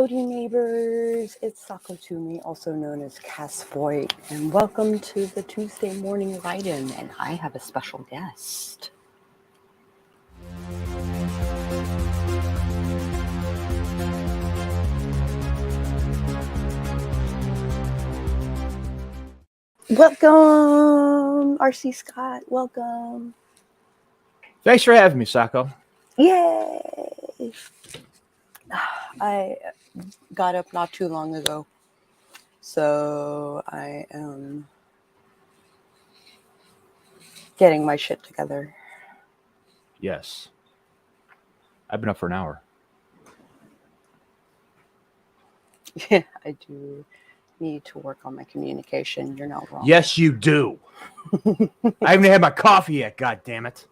Howdy, neighbors. It's Sako Tumi, also known as Cass Voit, and welcome to the Tuesday morning write-in. And I have a special guest. Welcome, RC Scott. Welcome. Thanks for having me, Sako. Yay! I got up not too long ago, so I am getting my shit together. Yes. I've been up for an hour. Yeah, I do need to work on my communication. You're not wrong. Yes, you do. I haven't had my coffee yet, God damn it.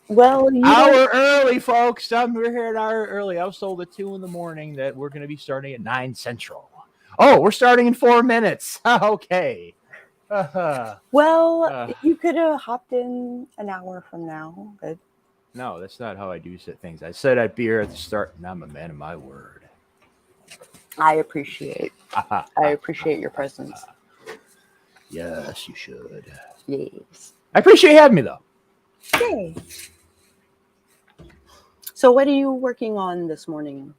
Well, hour early, folks. We're here an hour early. I was told at 2 a.m. that we're going to be starting at 9 Central. Oh, we're starting in 4 minutes. Okay. Well, you could have hopped in an hour from now. But... No, that's not how I do things. I said I'd be here at the start, and I'm a man of my word. I appreciate your presence. Yes, you should. Yes. I appreciate you having me, though. Yay. So what are you working on this morning?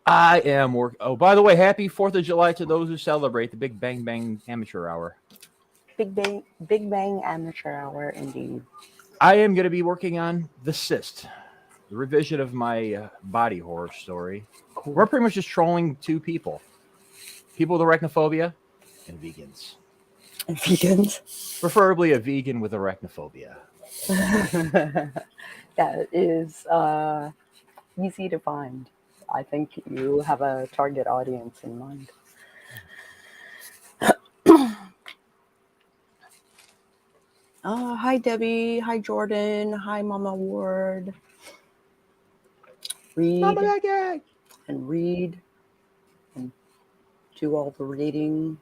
I am working. Oh, by the way, happy 4th of July to those who celebrate the Big Bang Bang Amateur Hour. Big Bang Amateur Hour, indeed. I am going to be working on The Cyst, the revision of my body horror story. Cool. We're pretty much just trolling two people with arachnophobia and vegans. Vegans? Preferably a vegan with arachnophobia. That is easy to find. I think you have a target audience in mind. Hi, Debbie. Hi, Jordan. Hi, Mama Ward. Read and do all the readings.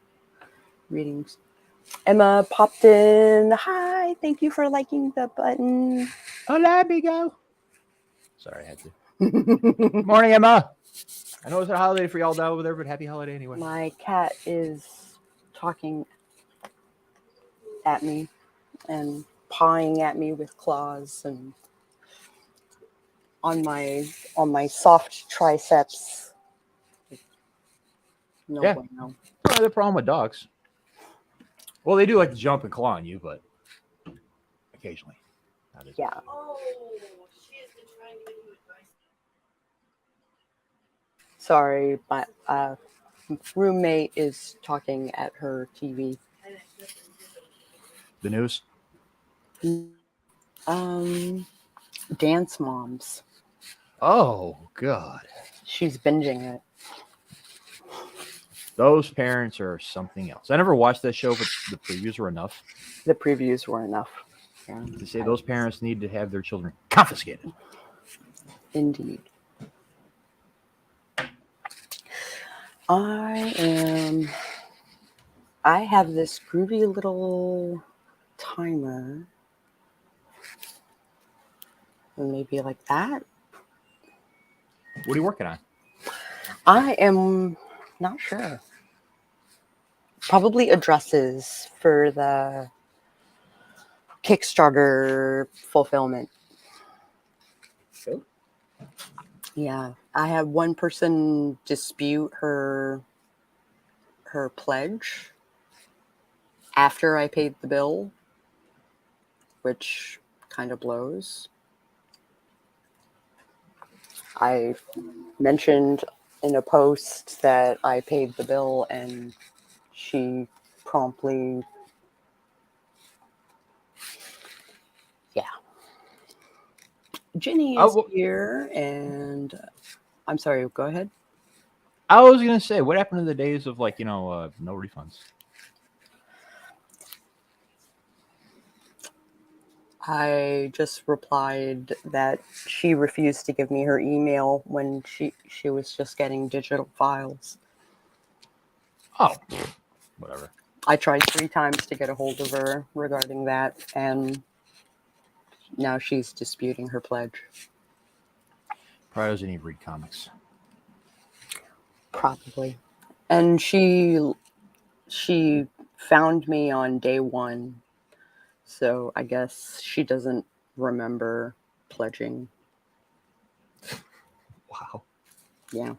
Emma popped in. Hi, thank you for liking the button. Hola, amigo. Sorry, I had to. Morning, Emma. I know it's a holiday for y'all down over there, but happy holiday anyway. My cat is talking at me and pawing at me with claws and on my soft triceps. No bueno. Well, the problem with dogs. Well, they do like to jump and claw on you, but occasionally. Yeah. Oh, she has been trying to give you advice. Sorry, my roommate is talking at her TV. The news? Dance Moms. Oh, God. She's binging it. Those parents are something else. I never watched that show, but the previews were enough. The previews were enough. Yeah. To say those parents need to have their children confiscated. Indeed. I have this groovy little timer. Maybe like that. What are you working on? I am not sure. Probably addresses for the Kickstarter fulfillment. Cool. Yeah, I had one person dispute her pledge after I paid the bill, which kind of blows. I mentioned in a post that I paid the bill, and she promptly, Jenny is here, and I'm sorry, go ahead. I was going to say, what happened in the days of, no refunds? I just replied that she refused to give me her email when she was just getting digital files. Oh, whatever. I tried 3 times to get a hold of her regarding that, and now she's disputing her pledge. Probably doesn't even read comics. Probably. And she found me on day one, so I guess she doesn't remember pledging. Wow. Yeah.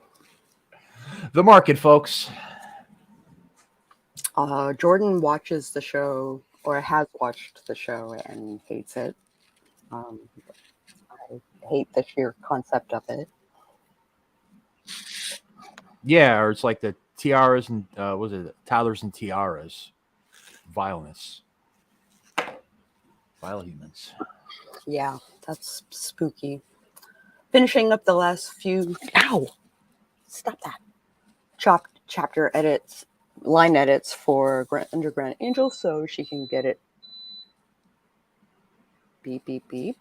The market, folks. Jordan watches the show or has watched the show and hates it. Um, I hate the sheer concept of it. Yeah, or it's like the tiaras and was it toddlers and tiaras? Vileness. Vile humans. Yeah, that's spooky. Finishing up the last few. Ow! Stop that. Chapter edits, line edits for Underground Angel so she can get it. Beep, beep, beep.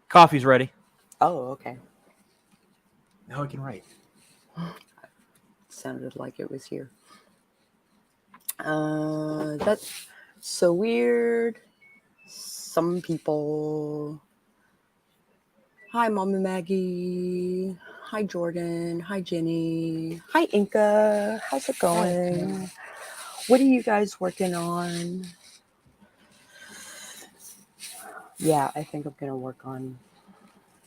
Coffee's ready. Oh, okay. Now I can write. Sounded like it was here. That's so weird. Some people. Hi, Mama Maggie. Hi, Jordan. Hi, Jenny. Hi, Inca. How's it going? What are you guys working on? Yeah, I think I'm going to work on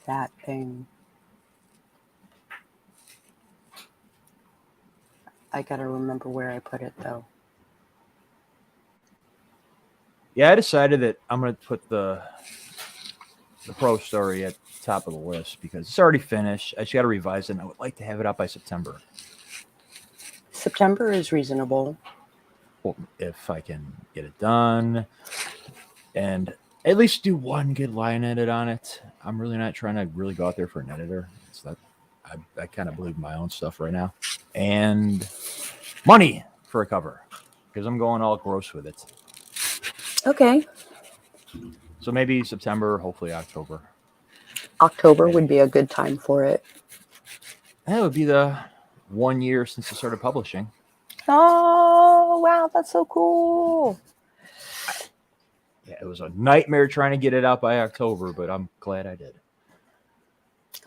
that thing. I got to remember where I put it, though. Yeah, I decided that I'm going to put the pro story at the top of the list because it's already finished. I just got to revise it, and I would like to have it up by September. September is reasonable. Well, if I can get it done and at least do one good line edit on it. I'm really not trying to really go out there for an editor. It's not, I kind of believe my own stuff right now. And money for a cover because I'm going all gross with it. Okay. So maybe September, hopefully October. October would be a good time for it. That would be the 1 year since I started publishing. Oh, wow. That's so cool. Yeah, it was a nightmare trying to get it out by October, but I'm glad I did.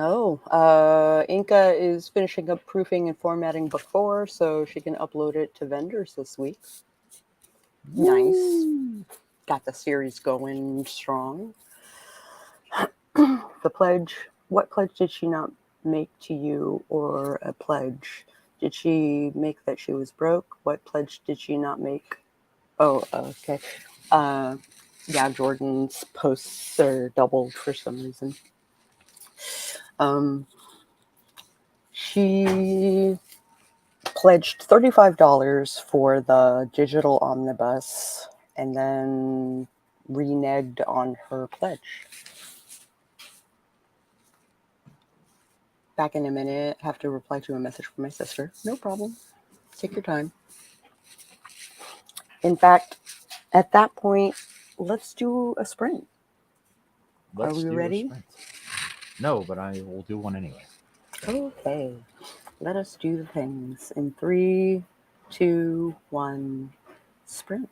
Oh, Inca is finishing up proofing and formatting book 4 so she can upload it to vendors this week. Nice. Got the series going strong. The pledge. What pledge did she not make to you or a pledge? Did she make that she was broke? What pledge did she not make? Oh, okay. Yeah, Jordan's posts are doubled for some reason. She pledged $35 for the digital omnibus and then reneged on her pledge. Back in a minute. Have to reply to a message from my sister. No problem. Take your time. In fact, at that point, let's do a sprint. Are we ready? No, but I will do one anyway. Okay. Let us do the things in 3, 2, 1, sprint.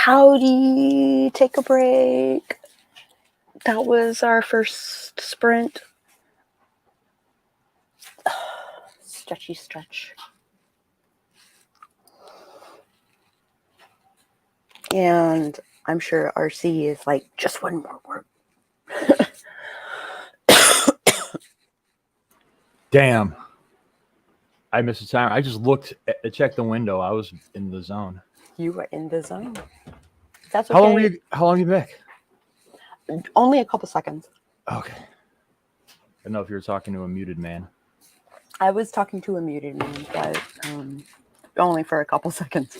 Howdy, take a break. That was our first sprint. Stretchy stretch. And I'm sure RC is like, just one more word. Damn. I missed the time. I just looked to check the window. I was in the zone. You were in the zone. That's okay. How long you back? Only a couple seconds. Okay. I don't know if you were talking to a muted man. I was talking to a muted man, but only for a couple seconds.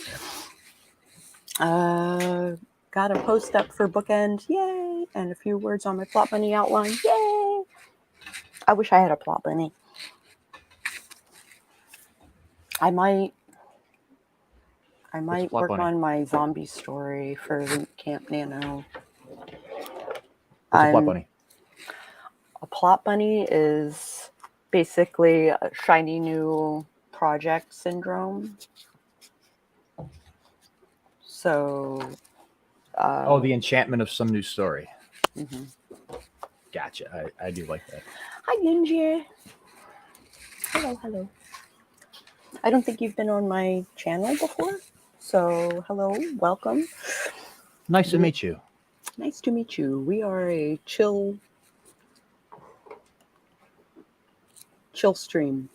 Got a post up for Bookend, yay! And a few words on my plot bunny outline, yay! I wish I had a plot bunny. I might work on my zombie story for Camp Nano. What's a plot bunny? A plot bunny is basically a shiny new project syndrome. So. The enchantment of some new story. Mm-hmm. Gotcha. I do like that. Hi, Ninja. Hello. I don't think you've been on my channel before. So, hello, welcome. Nice to meet you. Nice to meet you. We are a chill stream.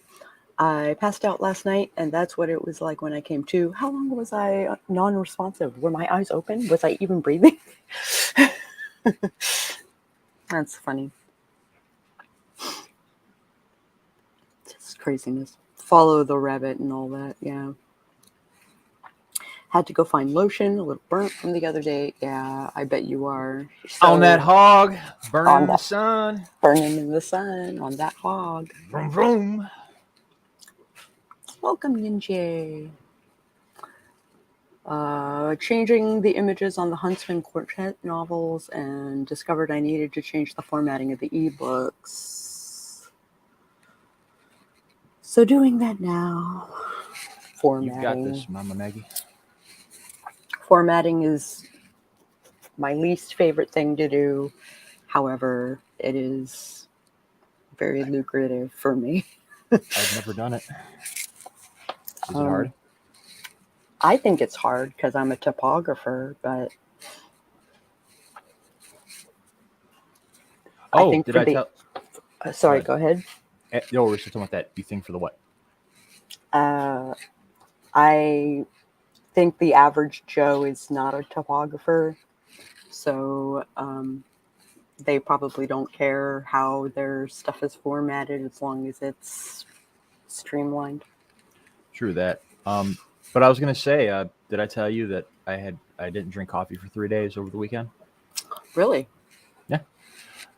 I passed out last night, and that's what it was like when I came to. How long was I non-responsive? Were my eyes open? Was I even breathing? That's funny. Just craziness. Follow the rabbit and all that, yeah. Had to go find lotion, a little burnt from the other day. Yeah, I bet you are. So, on that hog, burning in the sun. Burning in the sun, on that hog. Vroom, vroom. Welcome, Ninja. Changing the images on the Huntsman Quartet novels and discovered I needed to change the formatting of the ebooks. So doing that now. Formatting. You got this, Mama Maggie. Formatting is my least favorite thing to do. However, it is very lucrative for me. I've never done it. Is it hard? I think it's hard because I'm a typographer, but I think did I tell? Sorry, go ahead. No, we're still talking about that. You think for the what? I think the average Joe is not a typographer, so they probably don't care how their stuff is formatted as long as it's streamlined. True that. But I was gonna say, did I tell you that I didn't drink coffee for 3 days over the weekend? Really? Yeah.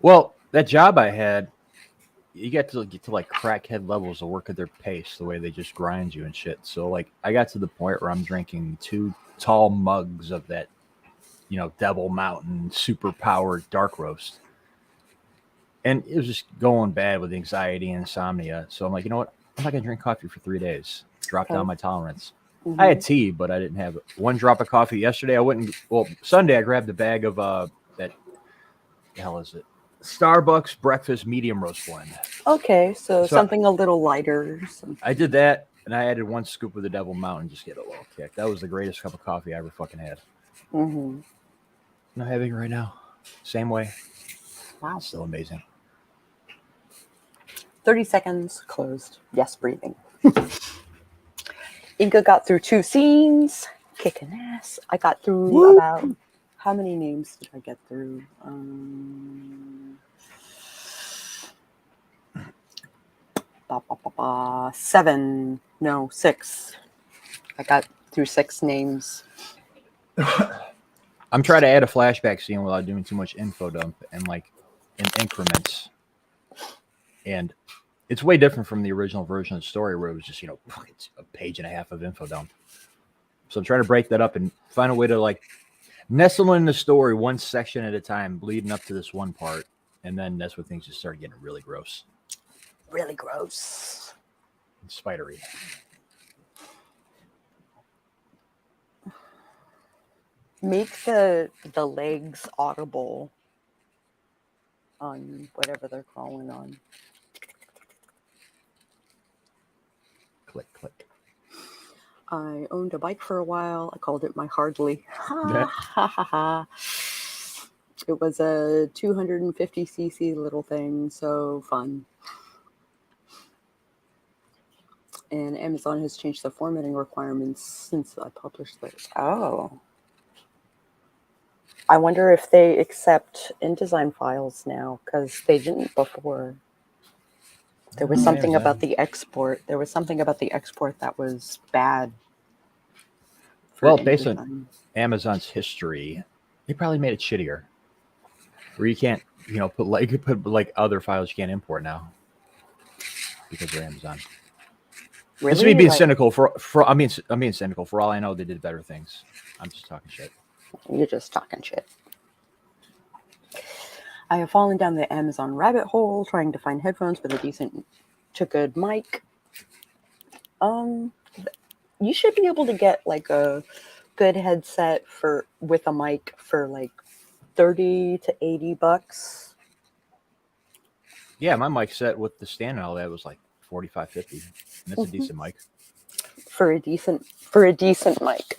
Well, that job I had, you get to like crackhead levels of work at their pace, the way they just grind you and shit. So like, I got to the point where I'm drinking 2 tall mugs of that, Devil Mountain super powered dark roast, and it was just going bad with anxiety and insomnia. So I'm like, you know what? I'm not gonna drink coffee for 3 days. Drop down my tolerance. Mm-hmm. I had tea, but I didn't have 1 drop of coffee yesterday. Sunday I grabbed a bag of that. The hell is it? Starbucks breakfast medium roast blend. Okay, so something a little lighter. I did that, and I added 1 scoop of the Devil Mountain just to get a little kick. That was the greatest cup of coffee I ever fucking had. Mm-hmm. I'm not having it right now. Same way. Wow. Still amazing. 30 seconds closed. Yes, breathing. Inga got through 2 scenes, kicking ass. I got through about, how many names did I get through? 7, no, 6. I got through 6 names. I'm trying to add a flashback scene without doing too much info dump and like in increments. And it's way different from the original version of the story where it was just, it's a page and a half of info dump. So I'm trying to break that up and find a way to like nestle in the story 1 section at a time, leading up to this one part. And then that's when things just started getting really gross. Really gross. And spidery. Make the legs audible on whatever they're crawling on. Click, click. I owned a bike for a while. I called it my Hardly. Yeah. Ha ha ha. It was a 250cc little thing, so fun. And Amazon has changed the formatting requirements since I published this. Oh. I wonder if they accept InDesign files now, because they didn't before. There was something about the export. There was something about the export that was bad. Well, based on Amazon's history, they probably made it shittier. Where you can't, put like other files you can't import now because they're Amazon. Really? This is me being cynical I'm being cynical. For all I know, they did better things. I'm just talking shit. You're just talking shit. I have fallen down the Amazon rabbit hole trying to find headphones with a decent to good mic. You should be able to get like a good headset with a mic for like $30 to $80. Yeah, my mic set with the stand and all that was like $45, $50. And that's a decent mic. For a decent mic.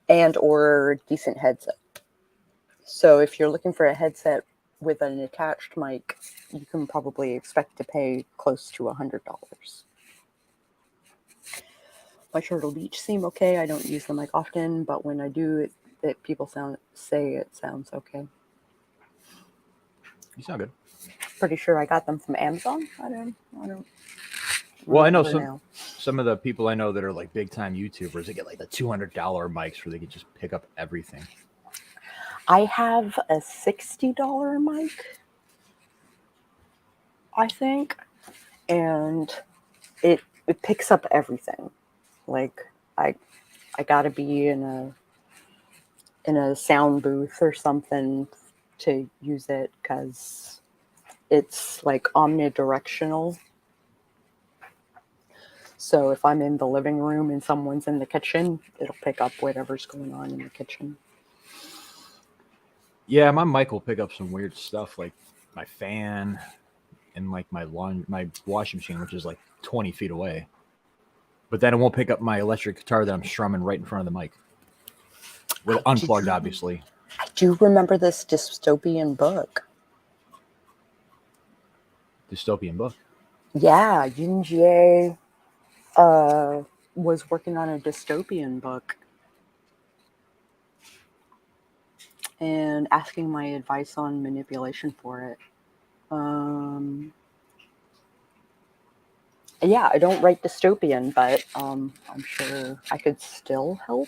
And or decent headset. So if you're looking for a headset with an attached mic, you can probably expect to pay close to $100. My Turtle Beach seem okay. I don't use them like often, but when I do, people say it sounds okay. You sound good. Pretty sure I got them from Amazon. I don't. Well, I know some of the people I know that are like big time YouTubers. They get like the $200 mics where they can just pick up everything. I have a $60 mic, I think, and it picks up everything. Like I gotta be in a sound booth or something to use it because it's like omnidirectional. So if I'm in the living room and someone's in the kitchen, it'll pick up whatever's going on in the kitchen. Yeah, my mic will pick up some weird stuff like my fan and like my washing machine, which is like 20 feet away. But then it won't pick up my electric guitar that I'm strumming right in front of the mic. With unplugged, obviously. I do remember this dystopian book. Dystopian book? Yeah, Yun Jie was working on a dystopian book and asking my advice on manipulation for it. Yeah, I don't write dystopian, but I'm sure I could still help.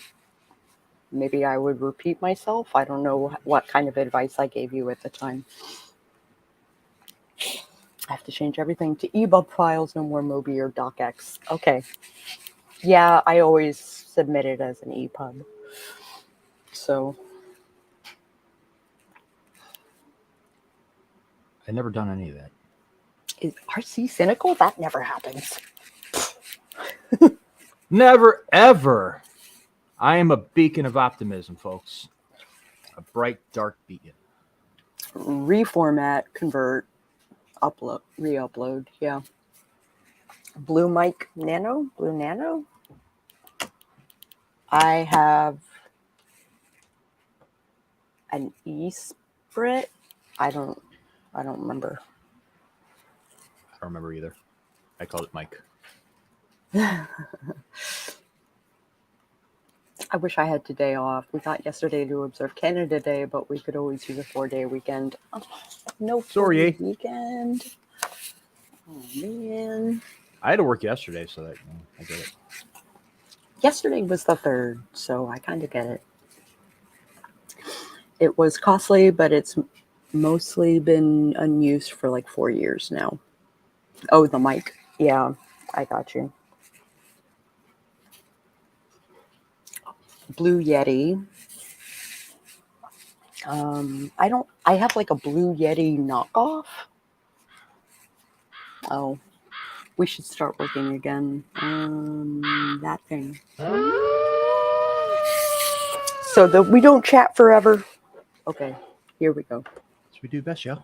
Maybe I would repeat myself. I don't know what kind of advice I gave you at the time. I have to change everything to EBUB files, no more Mobi or DocX. Okay. Yeah, I always submit it as an EPUB. So. I've never done any of that. Is RC cynical? That never happens. Never, ever. I am a beacon of optimism, folks. A bright, dark beacon. Reformat, convert, upload, re-upload. Yeah. Blue Nano. I have an eSprit. I don't remember. I don't remember either. I called it Mike. I wish I had today off. We got yesterday to observe Canada Day, but we could always use a 4-day weekend. Oh, no 4-day weekend. Oh, man. I had to work yesterday, so that I get it. Yesterday was the 3rd, so I kind of get it. It was costly, but it's mostly been unused for like 4 years now. Oh, the mic. Yeah, I got you. Blue Yeti. I have like a Blue Yeti knockoff. Oh, we should start working again. That thing. So that we don't chat forever. Okay, here we go. That's what we do best, yo.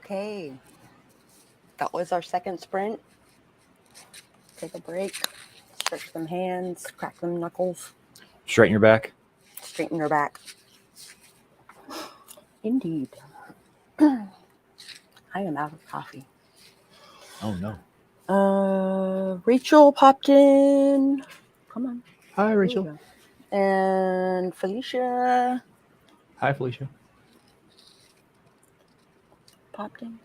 Okay. That was our second sprint. Take a break. Stretch them hands. Crack them knuckles. Straighten your back. Straighten your back. Indeed. I am out of coffee. Oh no. Rachel popped in. Come on. Hi, Here we Rachel. go. And Felicia Hi, Felicia. popped in.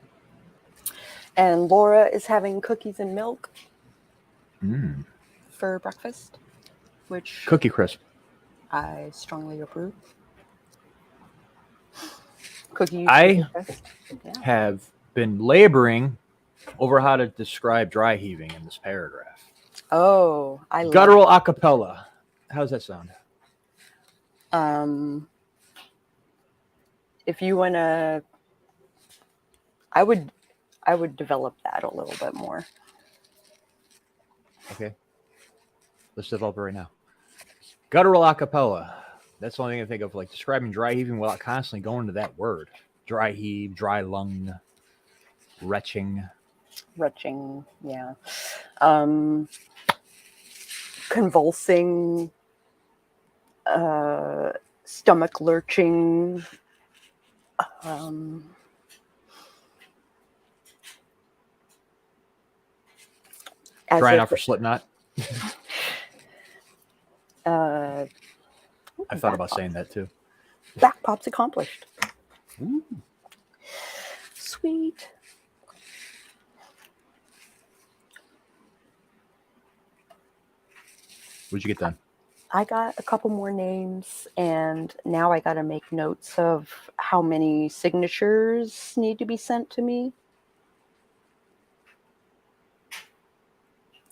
And Laura is having cookies and milk for breakfast, which Cookie Crisp. I strongly approve. Cookies. I breakfast. Yeah. have been laboring over how to describe dry heaving in this paragraph. Oh, I love Guttural acapella. How's that sound? If you want to, I would develop that a little bit more. Okay. Let's develop it right now. Guttural acapella. That's the only thing I think of, like describing dry heaving without constantly going to that word. Dry heave, dry lung, retching. Retching, yeah. Convulsing, stomach lurching, Trying out for Slipknot. I I thought about saying that too. Back pop's accomplished. Ooh. Sweet. What'd you get done? I got a couple more names, and now I got to make notes of how many signatures need to be sent to me.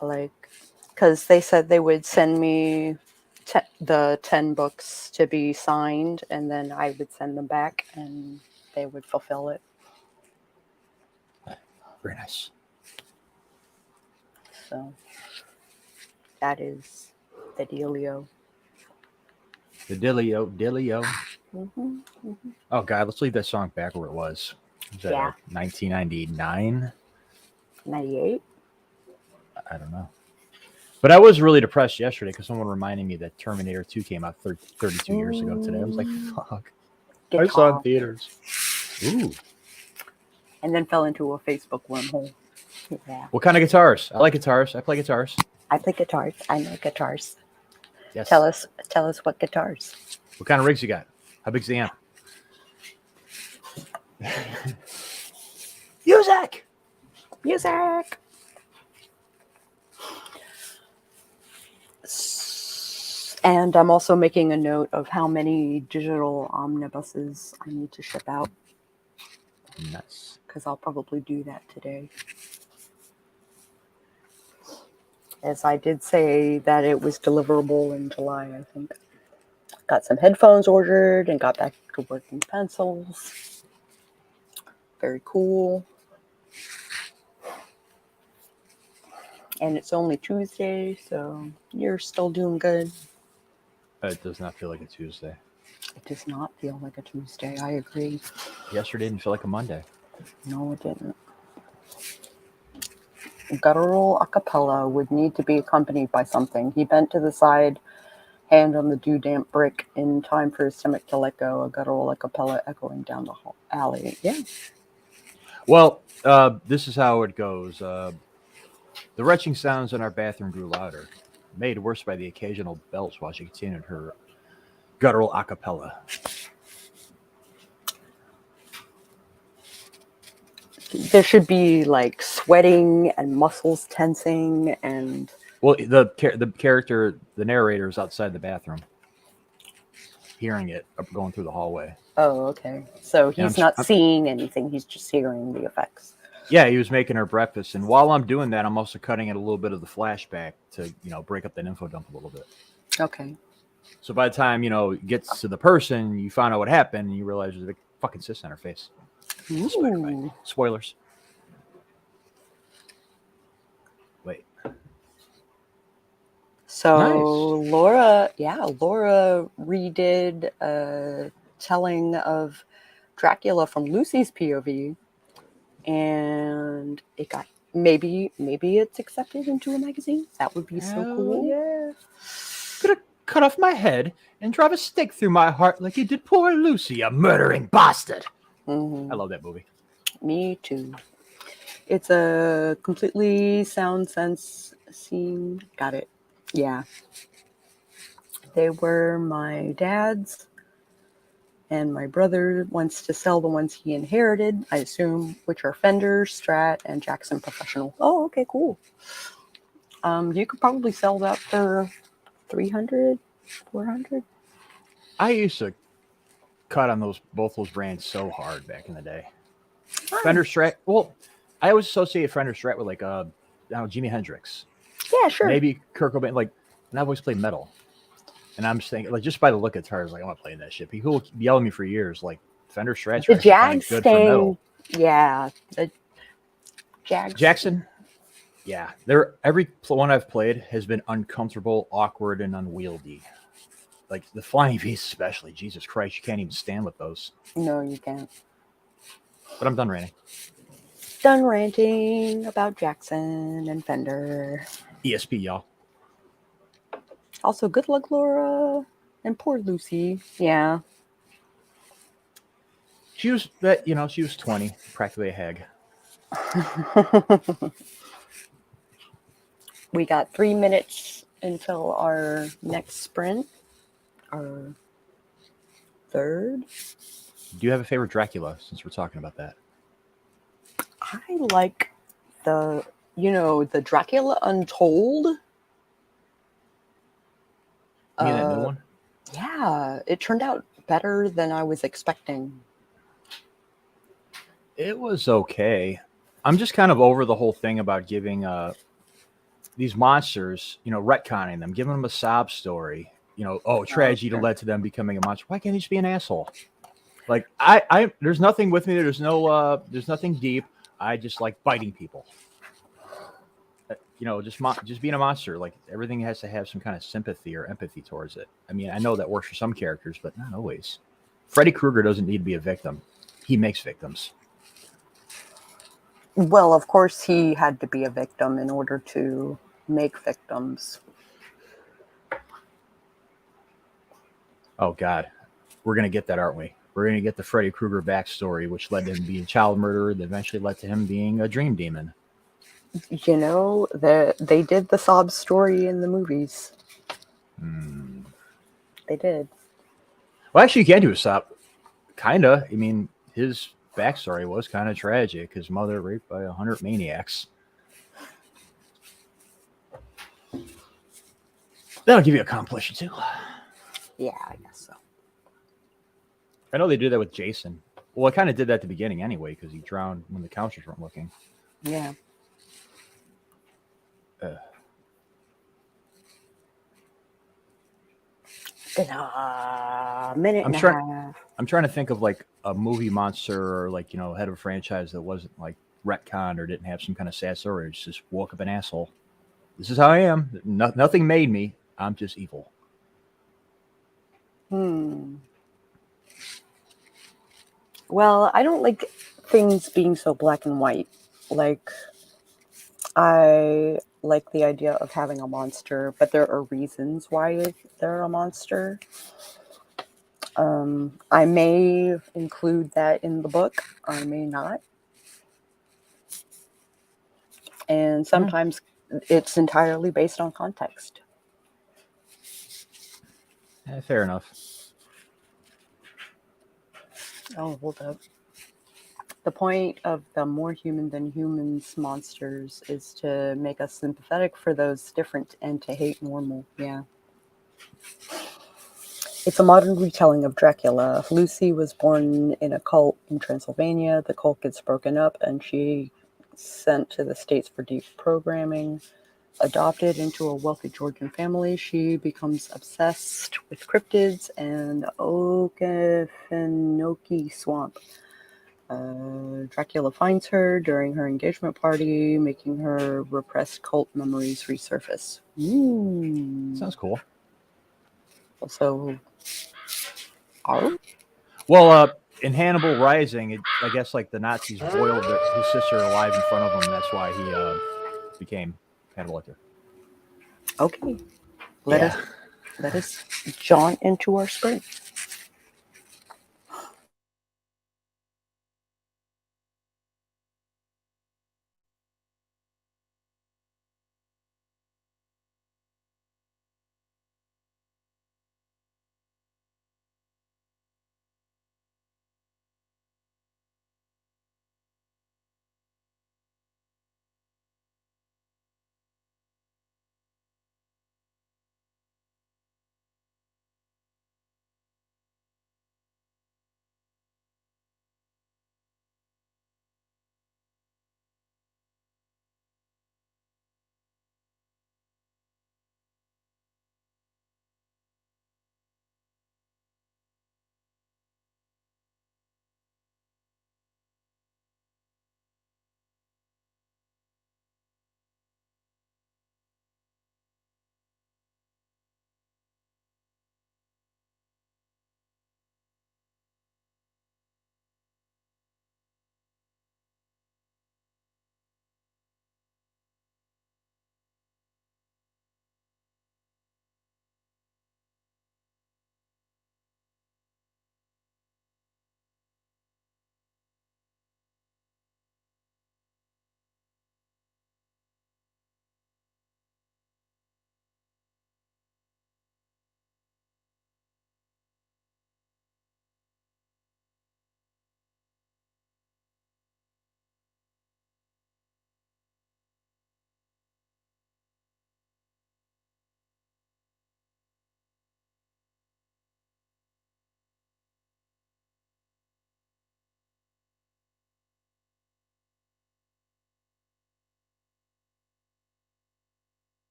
Like, because they said they would send me the 10 books to be signed, and then I would send them back, and they would fulfill it. Very nice. So that is the dealio. The Dillio. Mm-hmm, mm-hmm. Oh, God, let's leave that song back where it was. Was that Yeah. like 1999? 98? I don't know. But I was really depressed yesterday because someone reminded me that Terminator 2 came out 32 years ago today. I was like, fuck. I saw it in theaters. Ooh. And then fell into a Facebook wormhole. Yeah. What kind of guitars? I like guitars. I play guitars. I play guitars. I know guitars. Yes. Tell us what guitars. What kind of rigs you got? How big's the amp? Music! Music! And I'm also making a note of how many digital omnibuses I need to ship out. Nice. Because I'll probably do that today. As I did say that it was deliverable in July, I think. Got some headphones ordered and got back to working pencils. Very cool. And it's only Tuesday, so you're still doing good. It does not feel like a Tuesday. It does not feel like a Tuesday. I agree. Yesterday didn't feel like a Monday. No, it didn't. Guttural a cappella would need to be accompanied by something. He bent to the side, hand on the dew-damp brick, in time for his stomach to let go. A guttural a cappella echoing down the alley. Yeah. Well, this is how it goes. The retching sounds in our bathroom grew louder, made worse by the occasional belch while she continued her guttural a cappella. There should be like sweating and muscles tensing and. Well, the character, the narrator, is outside the bathroom, hearing it going through the hallway. Oh, okay. So he's not seeing anything; he's just hearing the effects. Yeah, he was making her breakfast, and while I'm doing that, I'm also cutting in a little bit of the flashback to, break up that info dump a little bit. Okay. So by the time, it gets to the person, you find out what happened, and you realize there's a big fucking cyst on her face. Ooh. Spoilers. Wait. So Nice. Laura redid a telling of Dracula from Lucy's POV. and it got maybe it's accepted into a magazine. That would be so Hell cool. yeah. Gonna cut off my head and drive a stake through my heart like you did poor Lucy, a murdering bastard. Mhm. I love that movie. Me too. It's a completely sound sense scene. Got it. Yeah. They were my dad's, and my brother wants to sell the ones he inherited, I assume, which are Fender, Strat, and Jackson Professional. Oh, okay, cool. You could probably sell that for 300, 400. I used to cut on both those brands so hard back in the day. Nice. Fender Strat. Well, I always associate Fender Strat with like Jimi Hendrix, Yeah, sure. maybe Kurt Cobain. Like, and I've always played metal, and I'm just thinking, like, just by the look of guitars, like I'm not playing that shit. People will yell at me for years, like Fender Strats are The actually kind Jag of good for metal. yeah, the Jag Jackson, yeah, every one I've played has been uncomfortable, awkward, and unwieldy. Like the flying V's, especially. Jesus Christ, you can't even stand with those. No, you can't. But I'm done ranting. Done ranting about Jackson and Fender. ESP, y'all. Also, good luck, Laura, and poor Lucy. Yeah. She was she was 20, practically a hag. We got 3 minutes until our next sprint. Our third. Do you have a favorite Dracula, since we're talking about that? I like the Dracula Untold. You mean that new one? Yeah, it turned out better than I was expecting. It was okay. I'm just kind of over the whole thing about giving these monsters, retconning them, giving them a sob story. Tragedy sure. led to them becoming a monster. Why can't he just be an asshole? Like I there's nothing with me. There's nothing deep. I just like biting people. Just being a monster. Like everything has to have some kind of sympathy or empathy towards it. I mean, I know that works for some characters, but not always. Freddy Krueger doesn't need to be a victim. He makes victims. Well, of course, he had to be a victim in order to make victims. Oh God, we're gonna get that, aren't we? We're gonna get the Freddy Krueger backstory, which led to him being a child murderer, that eventually led to him being a dream demon. They did the sob story in the movies. They did. Well, actually, you can do a sob. Kinda. I mean, his backstory was kind of tragic. His mother raped by 100 maniacs. That'll give you a compilation too. Yeah, I guess so. I know they did that with Jason. Well, I kind of did that at the beginning anyway, because he drowned when the counselors weren't looking. Yeah. In a minute and a half. I'm trying to think of like a movie monster or like, head of a franchise that wasn't like retconned or didn't have some kind of sad story. It's just woke up an asshole. This is how I am. Nothing made me. I'm just evil. Well, I don't like things being so black and white. Like, I like the idea of having a monster, but there are reasons why they're a monster. I may include that in the book. I may not. And sometimes it's entirely based on context. Fair enough. Oh, hold up. The point of the more human than humans monsters is to make us sympathetic for those different and to hate normal. Yeah. It's a modern retelling of Dracula. Lucy was born in a cult in Transylvania. The cult gets broken up and she sent to the States for deprogramming. Adopted into a wealthy Georgian family, she becomes obsessed with cryptids and Okefenokee Swamp. Dracula finds her during her engagement party, making her repressed cult memories resurface. Sounds cool. So, Well, in Hannibal Rising, I guess like the Nazis boiled his sister alive in front of him. That's why he became Hannibal Lecter. Okay. Let us jaunt into our spring.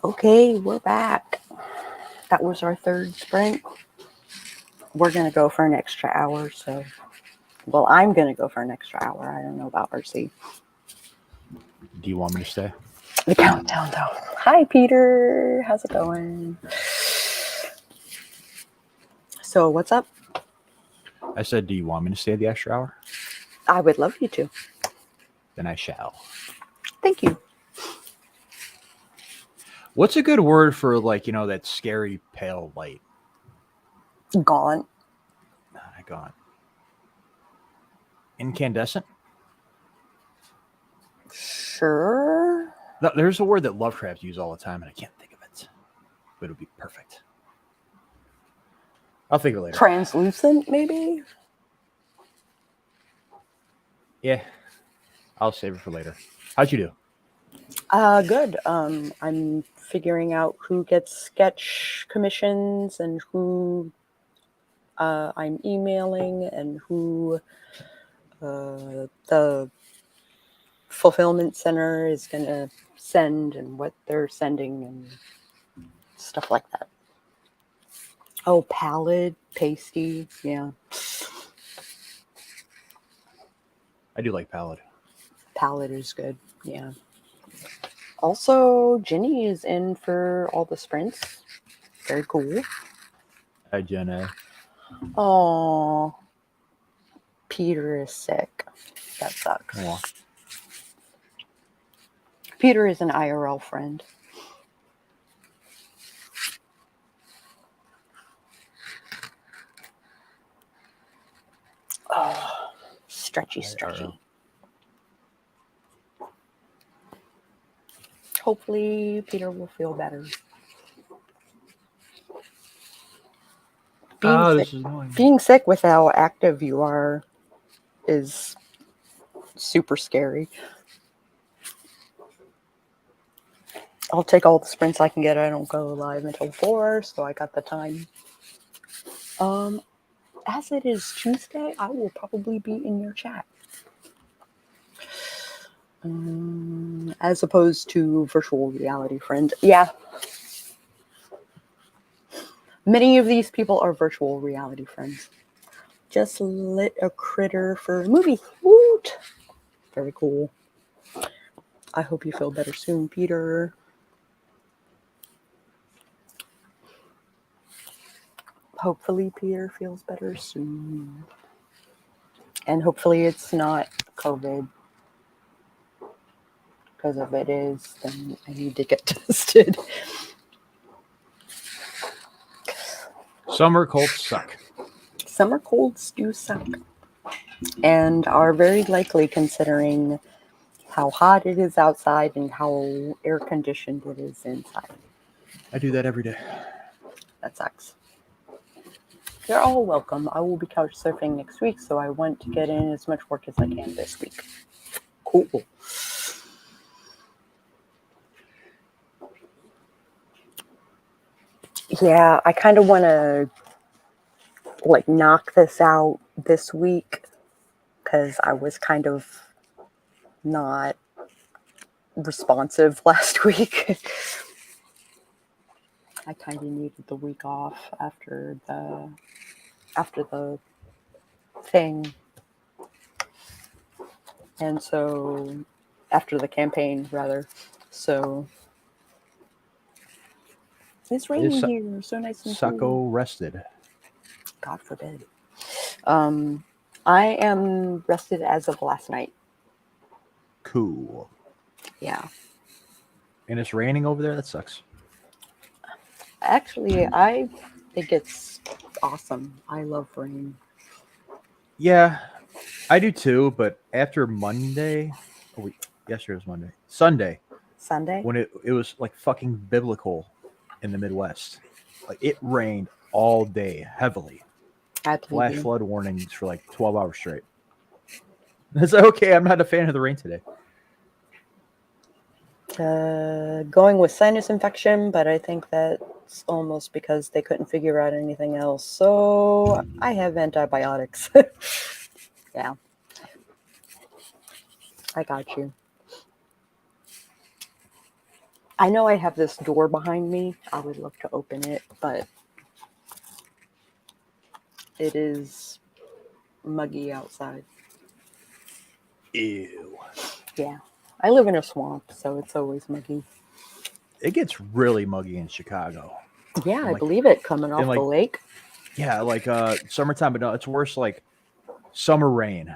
Okay, we're back. That was our third sprint. We're going to go for an extra hour. So, well, I'm going to go for an extra hour. I don't know about RC. Do you want me to stay? The countdown, though. Hi, Peter. How's it going? So, what's up? I said, do you want me to stay the extra hour? I would love you to. Then I shall. Thank you. What's a good word for, like, you know, that scary pale light? Gaunt. I got incandescent. Sure. There's a word that Lovecraft used all the time, and I can't think of it, but it'll be perfect. I'll think of it later. Translucent, maybe? Yeah, I'll save it for later. How'd you do? Good. I'm figuring out who gets sketch commissions and who I'm emailing and who the fulfillment center is going to send and what they're sending and stuff like that. Oh, pallid, pasty, yeah. I do like pallid. Pallid is good, yeah. Also, Ginny is in for all the sprints. Very cool. Hi, Jenna. Oh, Peter is sick. That sucks. Aw. Peter is an IRL friend. Oh, stretchy. Hopefully, Peter will feel better. Being sick with how active you are is super scary. I'll take all the sprints I can get. I don't go live until 4, so I got the time. As it is Tuesday, I will probably be in your chat. As opposed to virtual reality friend. Yeah. Many of these people are virtual reality friends. Just lit a critter for a movie. Woot! Very cool. I hope you feel better soon, Peter. Hopefully Peter feels better soon. And hopefully it's not COVID. Because if it is, then I need to get tested. Summer colds suck. Summer colds do suck. And are very likely considering how hot it is outside and how air conditioned it is inside. I do that every day. That sucks. You're all welcome. I will be couch surfing next week, so I want to get in as much work as I can this week. Cool. Yeah, I kind of want to like knock this out this week because I was kind of not responsive last week. I kind of needed the week off after the thing. And so after the campaign rather. So it's raining here, so nice and Sako cool. rested. God forbid. I am rested as of last night. Cool. Yeah. And it's raining over there? That sucks. Actually, I think it's awesome. I love rain. Yeah, I do too, but after Monday, yesterday was Monday. Sunday, when it was like fucking biblical in the Midwest. Like it rained all day heavily. Flash flood warnings for like 12 hours straight. It's like, okay, I'm not a fan of the rain today. Going with sinus infection, but I think that's almost because they couldn't figure out anything else. So I have antibiotics. Yeah. I got you. I know I have this door behind me. I would love to open it, but it is muggy outside. Ew. Yeah. I live in a swamp, so it's always muggy. It gets really muggy in Chicago. Yeah, And I like, believe it coming off like the lake. yeah, like summertime, but no, it's worse like summer rain.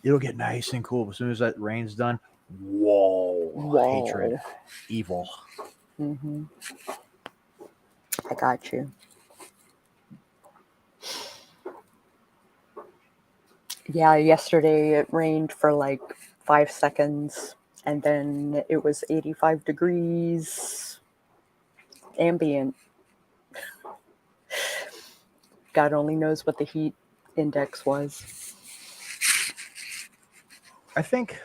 It'll get nice and cool. But as soon as that rain's done, whoa, hatred, Whoa. evil. Mm-hmm. I got you. Yeah, yesterday it rained for like 5 seconds, and then it was 85 degrees ambient. God only knows what the heat index was. I think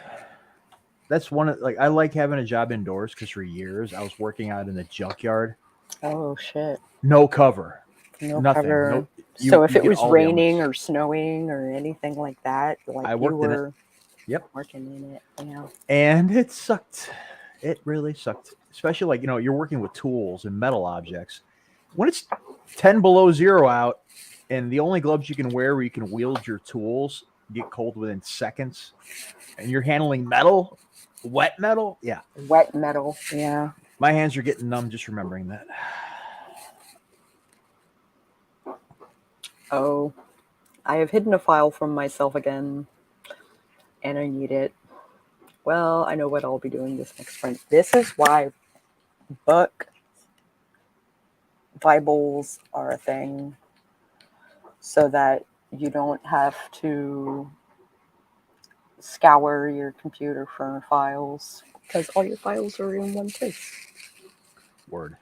that's one of like I like having a job indoors because for years I was working out in the junkyard. Oh, shit. No cover, No nothing. cover. No, So if you it get was all the raining elements. or snowing or anything like that, like I you worked in it. were Yep, working in it. Yeah. and it sucked. It really sucked, especially like you're working with tools and metal objects. When it's 10 below zero out, and the only gloves you can wear where you can wield your tools get cold within seconds, and you're handling metal, wet metal. Yeah, Wet metal. Yeah. my hands are getting numb just remembering that. Oh, I have hidden a file from myself again, and I need it. Well, I know what I'll be doing this next sprint. This is why book Bibles are a thing, so that you don't have to scour your computer for files, because all your files are in one place. Word.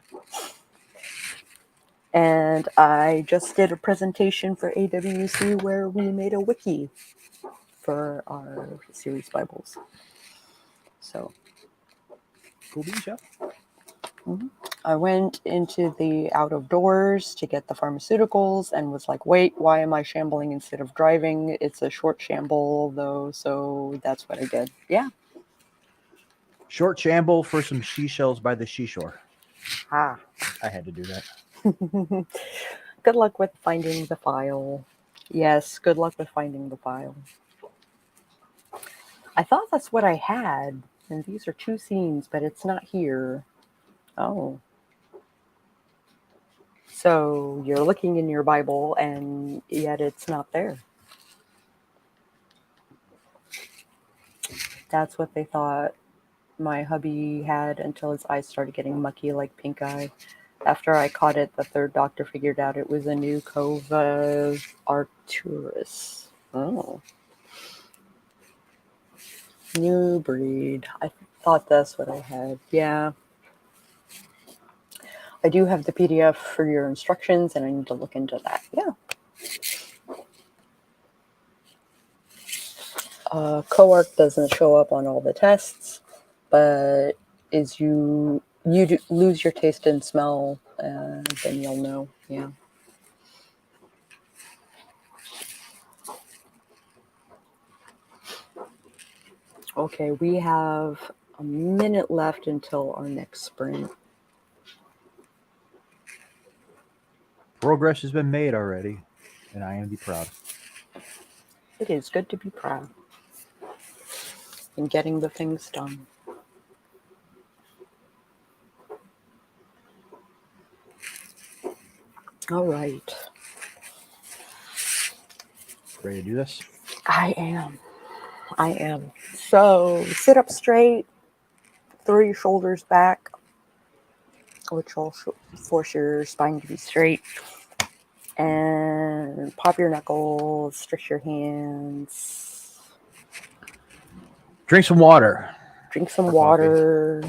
And I just did a presentation for AWC where we made a wiki for our series Bibles. So Cool beans, yeah. I went into the out of doors to get the pharmaceuticals and was like, wait, why am I shambling instead of driving? It's a short shamble though, so that's what I did. Yeah. Short shamble for some seashells by the seashore. Ah. I had to do that. Good luck with finding the file. Yes, good luck with finding the file. I thought that's what I had, and these are 2 scenes, but it's not here. Oh. So you're looking in your Bible, and yet it's not there. That's what they thought my hubby had until his eyes started getting mucky like pink eye. After I caught it, the third doctor figured out it was a new Cova Arcturus. Oh. New breed. I thought that's what I had. Yeah. I do have the PDF for your instructions, and I need to look into that. Yeah. Coarc doesn't show up on all the tests, but is you lose your taste and smell, then you'll know. Yeah. Okay, we have a minute left until our next sprint. Progress has been made already, and I am be proud. It is good to be proud in getting the things done. All right. Ready to do this? I am. So sit up straight, throw your shoulders back, which will force your spine to be straight. And pop your knuckles, stretch your hands. Drink some water. Drink some Or water.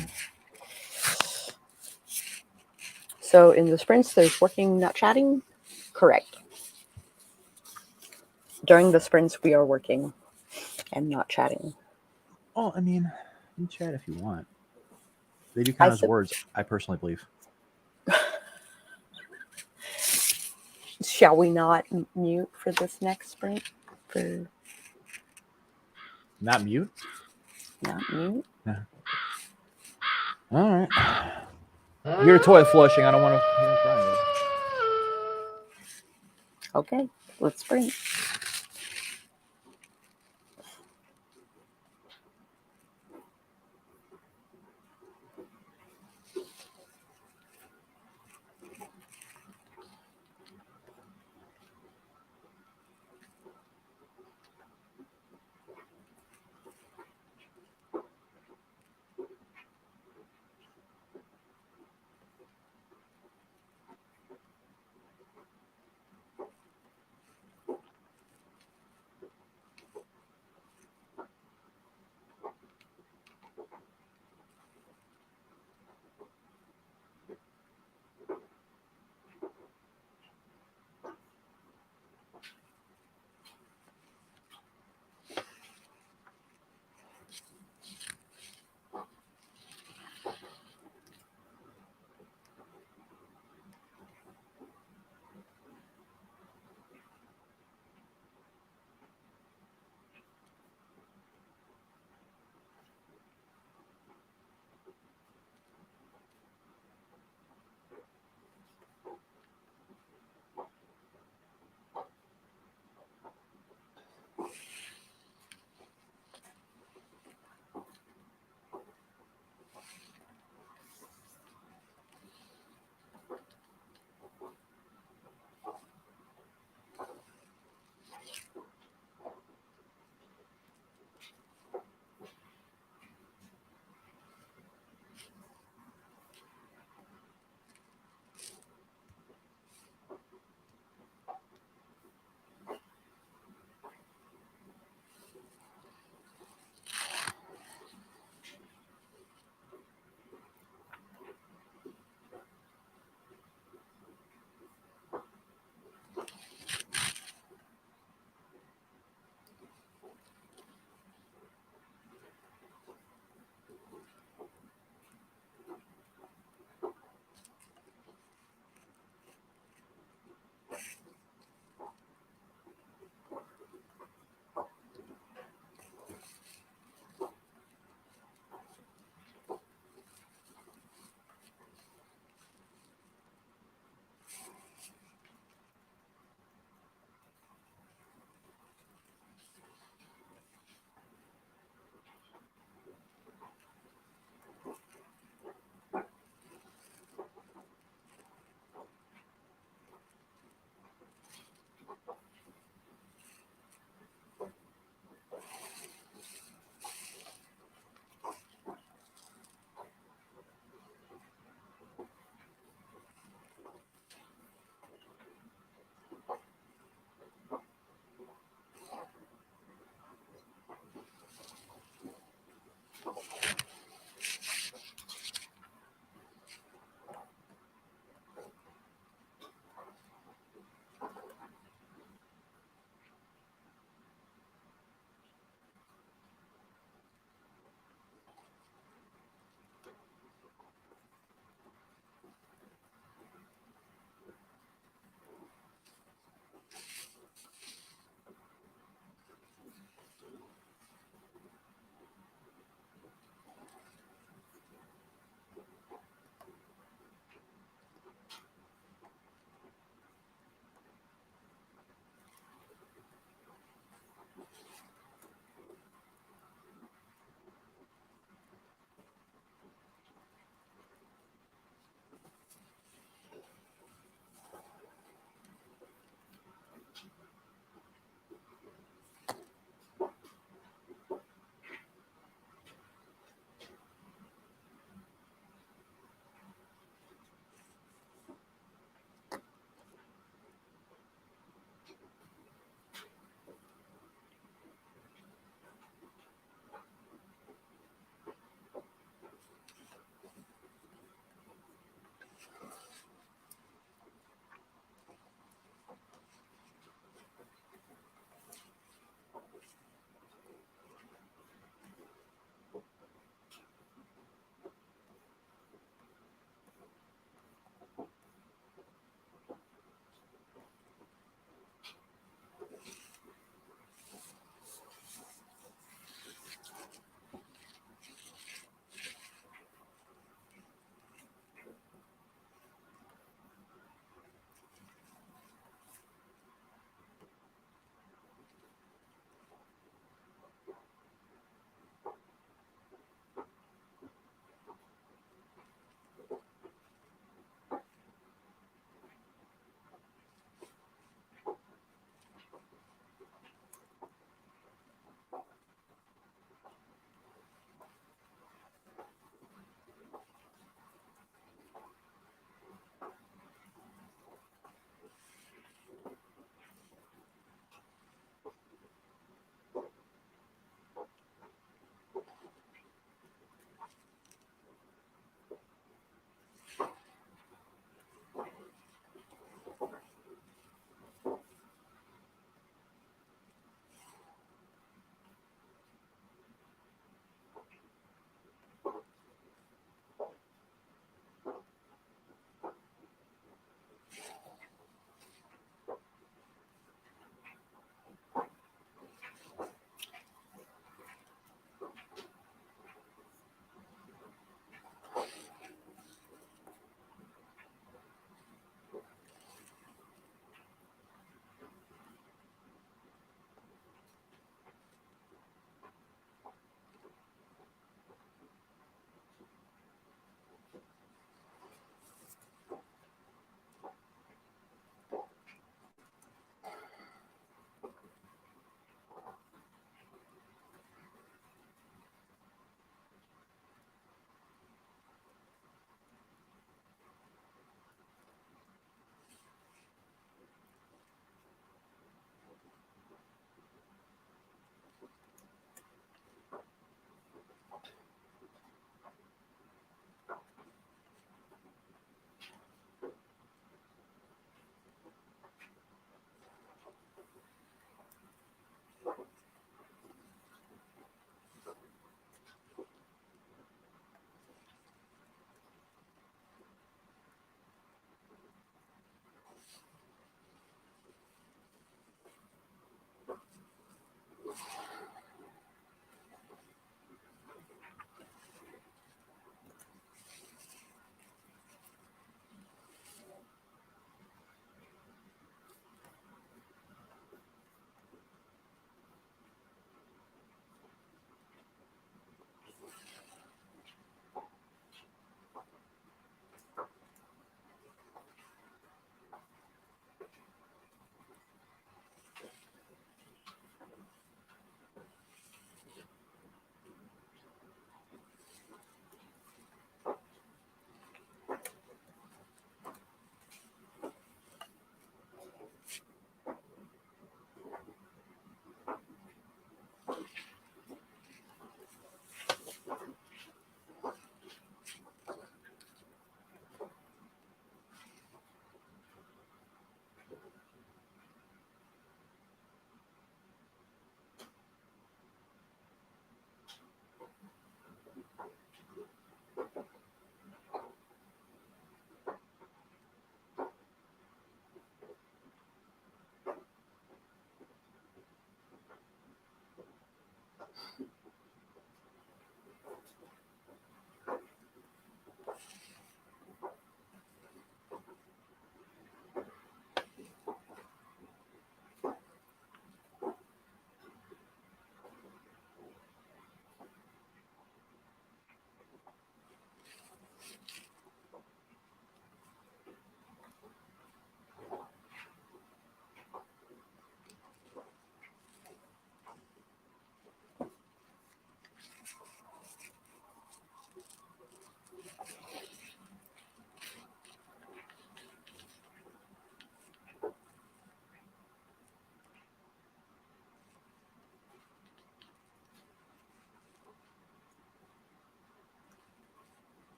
So in the sprints, there's working, not chatting? Correct. During the sprints, we are working and not chatting. Oh, I mean, you can chat if you want. They do I count as said- words, I personally believe. Shall we not mute for this next sprint? For Not mute? not mute? Yeah. All right. I hear a toilet flushing. I don't want to hear it crying. Okay, let's sprint.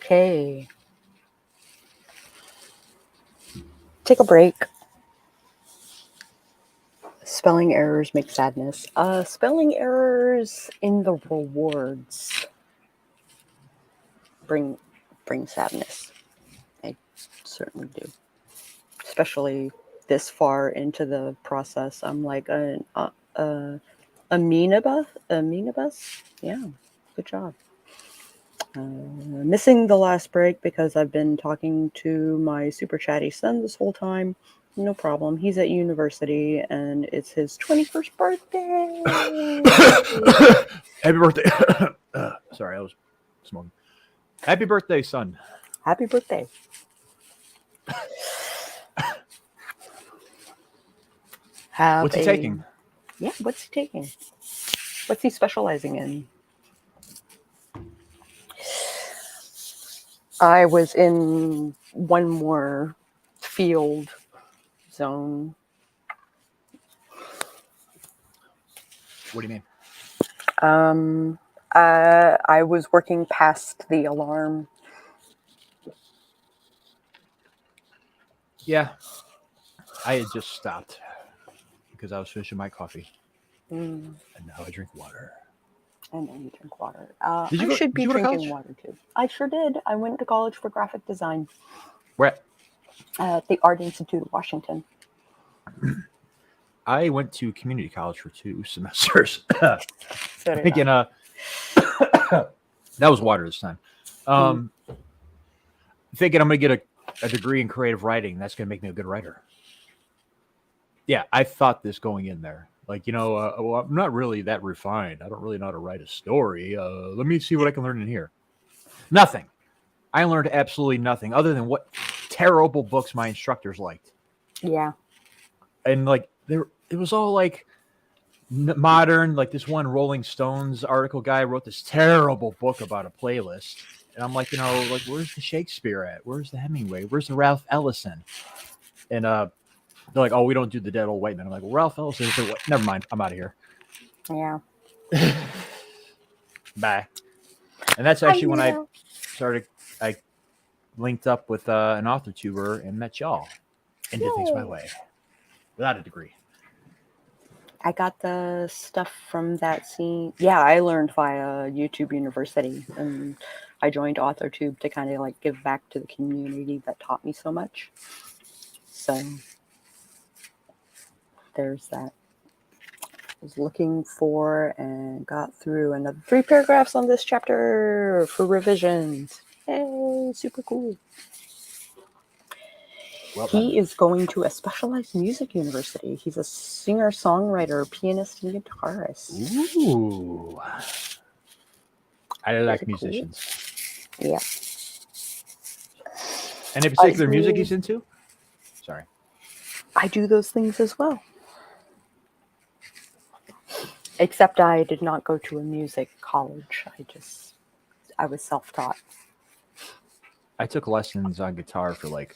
Okay. Take a break. Spelling errors make sadness. Spelling errors in the rewards bring sadness. I certainly do. Especially this far into the process. I'm like amenibus? Yeah, good job. Missing the last break because I've been talking to my super chatty son this whole time. No problem. He's at university and it's his 21st birthday. Happy birthday. Sorry, I was smoking. Happy birthday, son. Happy birthday. What's he taking? Yeah, what's he taking? What's he specializing in? I was in one more field zone. What do you mean? I was working past the alarm. Yeah, I had just stopped because I was finishing my coffee, and now I drink water. I know you drink water. Did you I go- should did be you go to drinking college? water too. I sure did. I went to college for graphic design Where at? at the Art Institute of Washington. I went to community college for 2 semesters. So did Thinking, I. that was water this time. Thinking I'm going to get a degree in creative writing. That's going to make me a good writer. Yeah, I thought this going in there. Like, well, I'm not really that refined. I don't really know how to write a story. Let me see what I can learn in here. Nothing. I learned absolutely nothing other than what terrible books my instructors liked. Yeah. And like, it was all like modern. Like this one Rolling Stones article guy wrote this terrible book about a playlist. And I'm like, like, where's the Shakespeare at? Where's the Hemingway? Where's the Ralph Ellison? And they're like, oh, we don't do the dead old white men. I'm like, well, Ralph Ellison is the what? Never mind. I'm out of here. Yeah. Bye. And that's actually when I linked up with an author tuber and met y'all and did things my way without a degree. I got the stuff from that scene. Yeah, I learned via YouTube University, and I joined AuthorTube to kind of like give back to the community that taught me so much. So there's that. I was looking for and got through another 3 paragraphs on this chapter for revisions. Hey, super cool. Well done. He is going to a specialized music university. He's a singer, songwriter, pianist, and guitarist. Ooh. I like Pretty cool. musicians. Yeah. Any particular music he's into? Sorry. I do those things as well. Except I did not go to a music college. I was self-taught. I took lessons on guitar for like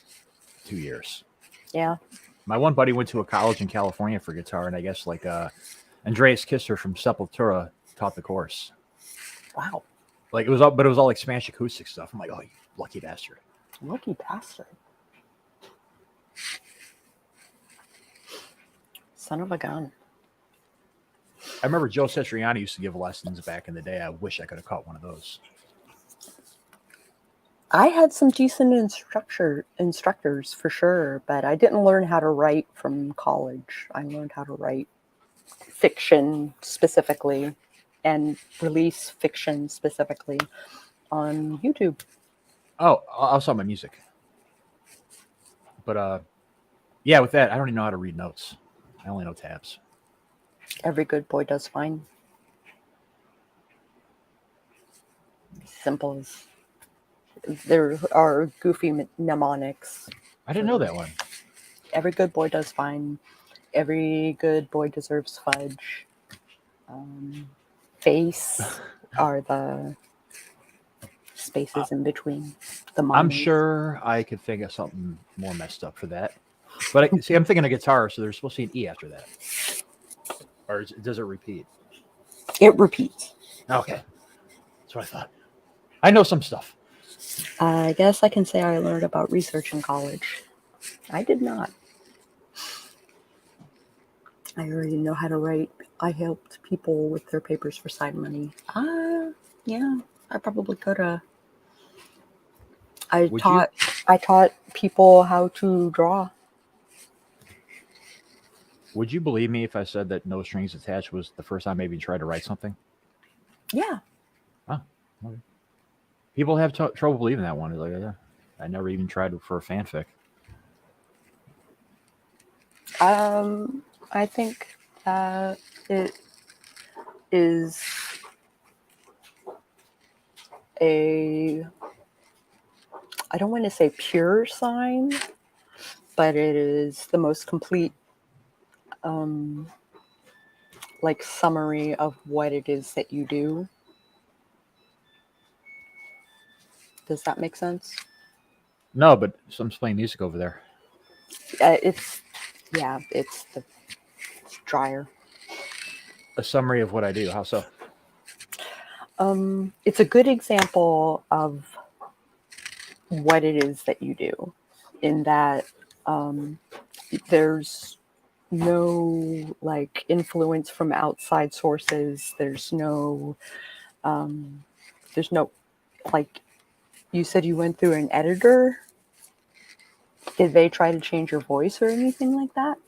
2 years. Yeah. My one buddy went to a college in California for guitar, and I guess like Andreas Kisser from Sepultura taught the course. Wow. Like it was all like Spanish acoustic stuff. I'm like, oh, you lucky bastard. Lucky bastard. Son of a gun. I remember Joe Satriani used to give lessons back in the day. I wish I could have caught one of those. I had some decent instructors for sure, but I didn't learn how to write from college. I learned how to write fiction specifically and release fiction specifically on YouTube. Oh, I saw my music. But yeah, with that, I don't even know how to read notes. I only know tabs. Every good boy does fine. Simple as there are goofy mnemonics. I didn't know that one. Every good boy does fine. Every good boy deserves fudge. Face are the spaces in between. The I'm minors. sure I could think of something more messed up for that. But I'm thinking of guitar, so there's supposed to be an E after that. Or does it repeat? It repeats. Okay. That's what I thought. I know some stuff. I guess I can say I learned about research in college. I did not. I already know how to write. I helped people with their papers for side money. Yeah, I probably could have. I Would you? taught people how to draw. Would you believe me if I said that No Strings Attached was the first time I even tried to write something? Yeah. Oh, okay. People have trouble believing that one. It's like, yeah, I never even tried for a fanfic. I think that it is a, I don't want to say pure sign, but it is the most complete like summary of what it is that you do. Does that make sense? No, but someone's playing music over there. It's it's drier. A summary of what I do. How so? It's a good example of what it is that you do, in that there's no like influence from outside sources. There's no like, you said you went through an editor. Did they try to change your voice or anything like that?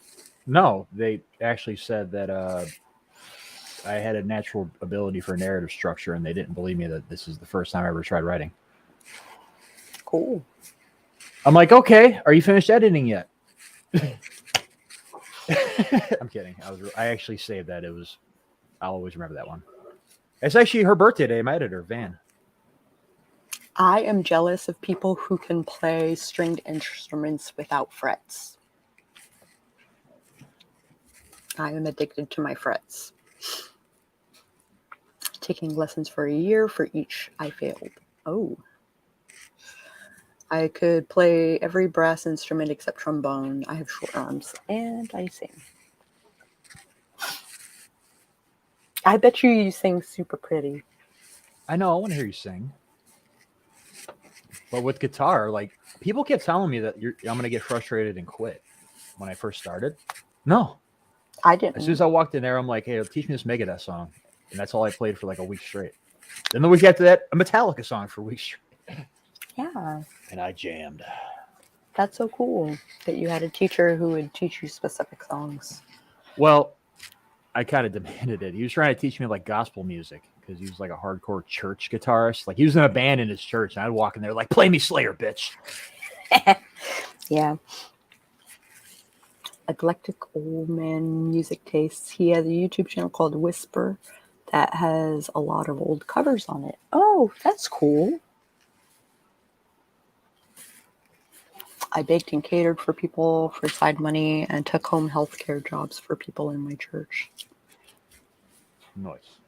No, they actually said that I had a natural ability for narrative structure, and they didn't believe me that this is the first time I ever tried writing. Cool. I'm like, okay, are you finished editing yet? I'm kidding. I actually saved that. I'll always remember that one. It's actually her birthday day. My editor, Van. I am jealous of people who can play stringed instruments without frets. I am addicted to my frets. Taking lessons for a year for each I failed. Oh. I could play every brass instrument except trombone. I have short arms and I sing. I bet you sing super pretty. I know. I want to hear you sing. But with guitar, like, people kept telling me that I'm going to get frustrated and quit when I first started. No. I didn't. As soon as I walked in there, I'm like, hey, teach me this Megadeth song. And that's all I played for like a week straight. Then the week after that, a Metallica song for a week straight. Yeah. And I jammed. That's so cool that you had a teacher who would teach you specific songs. Well, I kind of demanded it. He was trying to teach me like gospel music because he was like a hardcore church guitarist. Like, he was in a band in his church, and I'd walk in there like, play me Slayer, bitch. Yeah. Eclectic old man music tastes. He has a YouTube channel called Whisper that has a lot of old covers on it. Oh, that's cool. I baked and catered for people for side money and took home healthcare jobs for people in my church. Nice.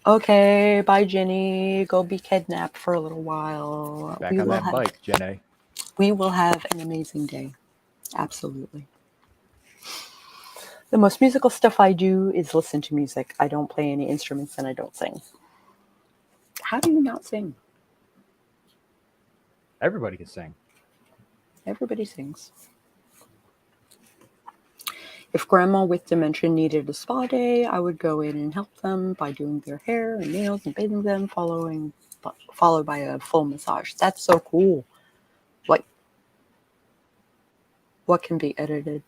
Okay, bye, Jenny. Go be kidnapped for a little while. Back on that bike, Jenny. We will have an amazing day. Absolutely. The most musical stuff I do is listen to music. I don't play any instruments and I don't sing. How do you not sing? Everybody can sing. Everybody sings. If grandma with dementia needed a spa day, I would go in and help them by doing their hair and nails and bathing them, followed by a full massage. That's so cool. What can be edited?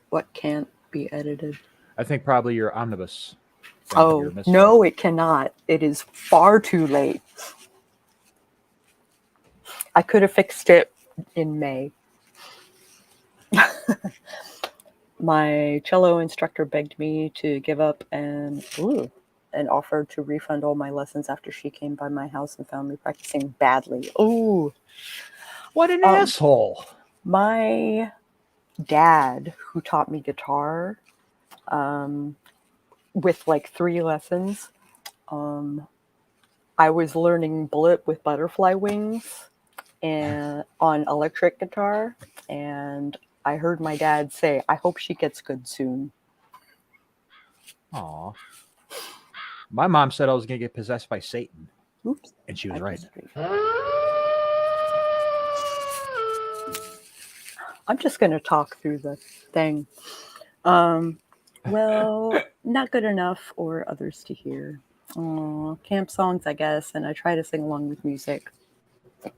What can't be edited? I think probably your omnibus. Oh, no, it cannot. It is far too late. I could have fixed it in May. My cello instructor begged me to give up and offered to refund all my lessons after she came by my house and found me practicing badly. Ooh. What an asshole. My dad, who taught me guitar, with like 3 lessons, I was learning Bullet with Butterfly Wings and on electric guitar, and I heard my dad say, I hope she gets good soon. Aw. My mom said I was going to get possessed by Satan. Oops. And she was I right. just I'm just going to talk through the thing. Well, not good enough or others to hear. Camp songs, I guess, and I try to sing along with music.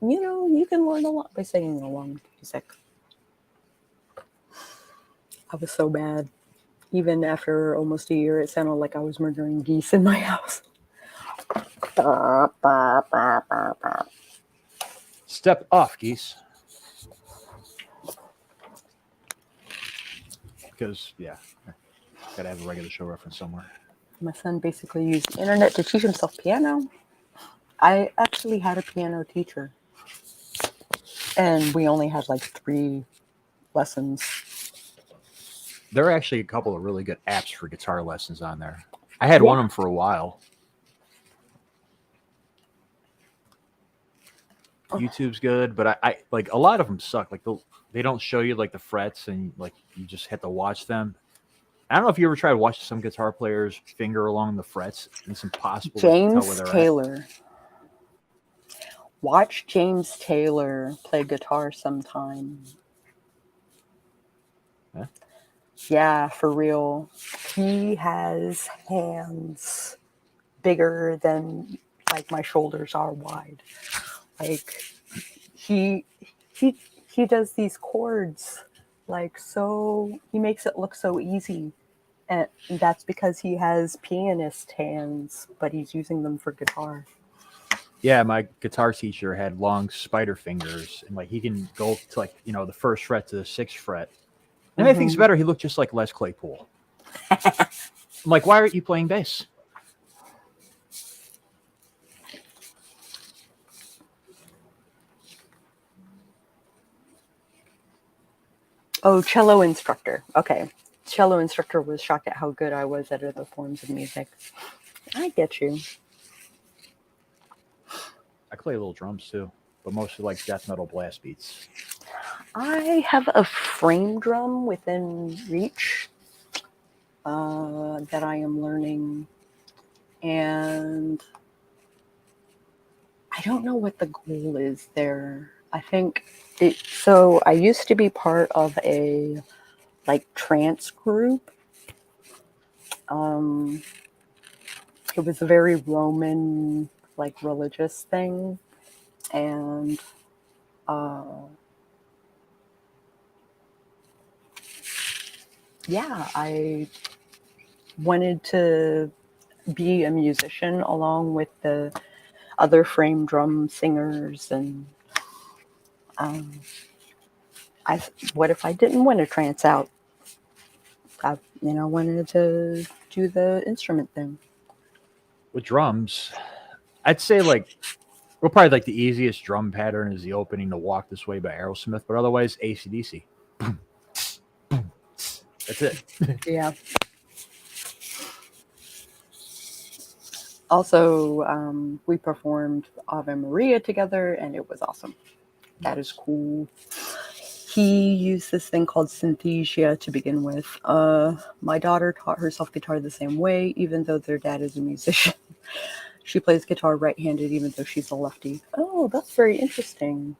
You know, you can learn a lot by singing along with music. I was so bad. Even after almost a year, it sounded like I was murdering geese in my house. Step off, geese. Because, yeah, gotta have a regular show reference somewhere. My son basically used the internet to teach himself piano. I actually had a piano teacher, and we only had like 3 lessons. There are actually a couple of really good apps for guitar lessons on there. I had one of them for a while. YouTube's good, but I like a lot of them suck. Like they don't show you like the frets, and like you just have to watch them. I don't know if you ever tried watching some guitar players finger along the frets. It's impossible to tell where James they're Taylor. Watch James Taylor play guitar sometime. Huh? Yeah, for real. He has hands bigger than like my shoulders are wide. Like he he does these chords like so he makes it look so easy. And that's because he has pianist hands, but he's using them for guitar. Yeah, my guitar teacher had long spider fingers, and like he can go to like the first fret to the 6th fret. And I think it's better. He looked just like Les Claypool. I'm like, why aren't you playing bass? Oh, cello instructor. Okay. Cello instructor was shocked at how good I was at other forms of music. I get you. I play little drums too, but mostly like death metal blast beats. I have a frame drum within reach that I am learning, and I don't know what the goal is there. I think so I used to be part of a like trance group. It was a very Roman, like religious thing, and yeah, I wanted to be a musician along with the other frame drum singers, and I what if I didn't want to trance out? I wanted to do the instrument thing. With drums, I'd say probably like the easiest drum pattern is the opening to Walk This Way by Aerosmith, but otherwise AC/DC. That's it. Yeah. Also, we performed Ave Maria together, and it was awesome. That is cool. He used this thing called synesthesia to begin with. My daughter taught herself guitar the same way, even though their dad is a musician. She plays guitar right-handed, even though she's a lefty. Oh, that's very interesting.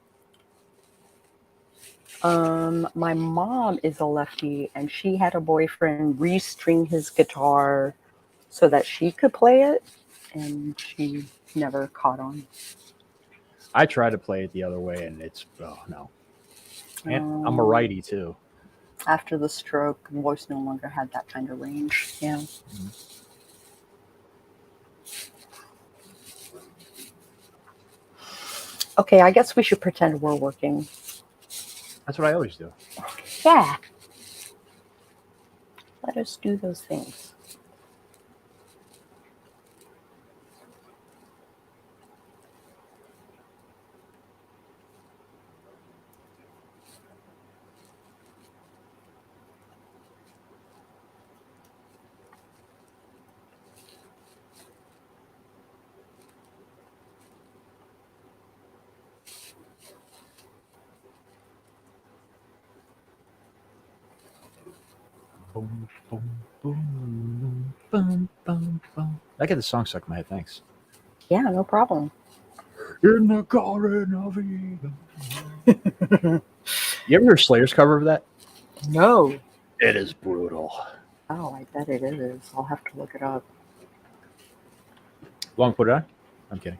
My mom is a lefty, and she had a boyfriend restring his guitar so that she could play it, and she never caught on. I try to play it the other way, and it's no. And I'm a righty too. After the stroke, the voice no longer had that kind of range. Yeah. Mm-hmm. Okay, I guess we should pretend we're working. That's what I always do. Yeah. Let us do those things. Boom, boom, boom, boom, boom, boom. I get the song stuck in my head. Thanks. Yeah, no problem. In the Garden of Eden. You ever hear Slayer's cover of that? No. It is brutal. Oh, I bet it is. I'll have to look it up. Want to put it on? I'm kidding.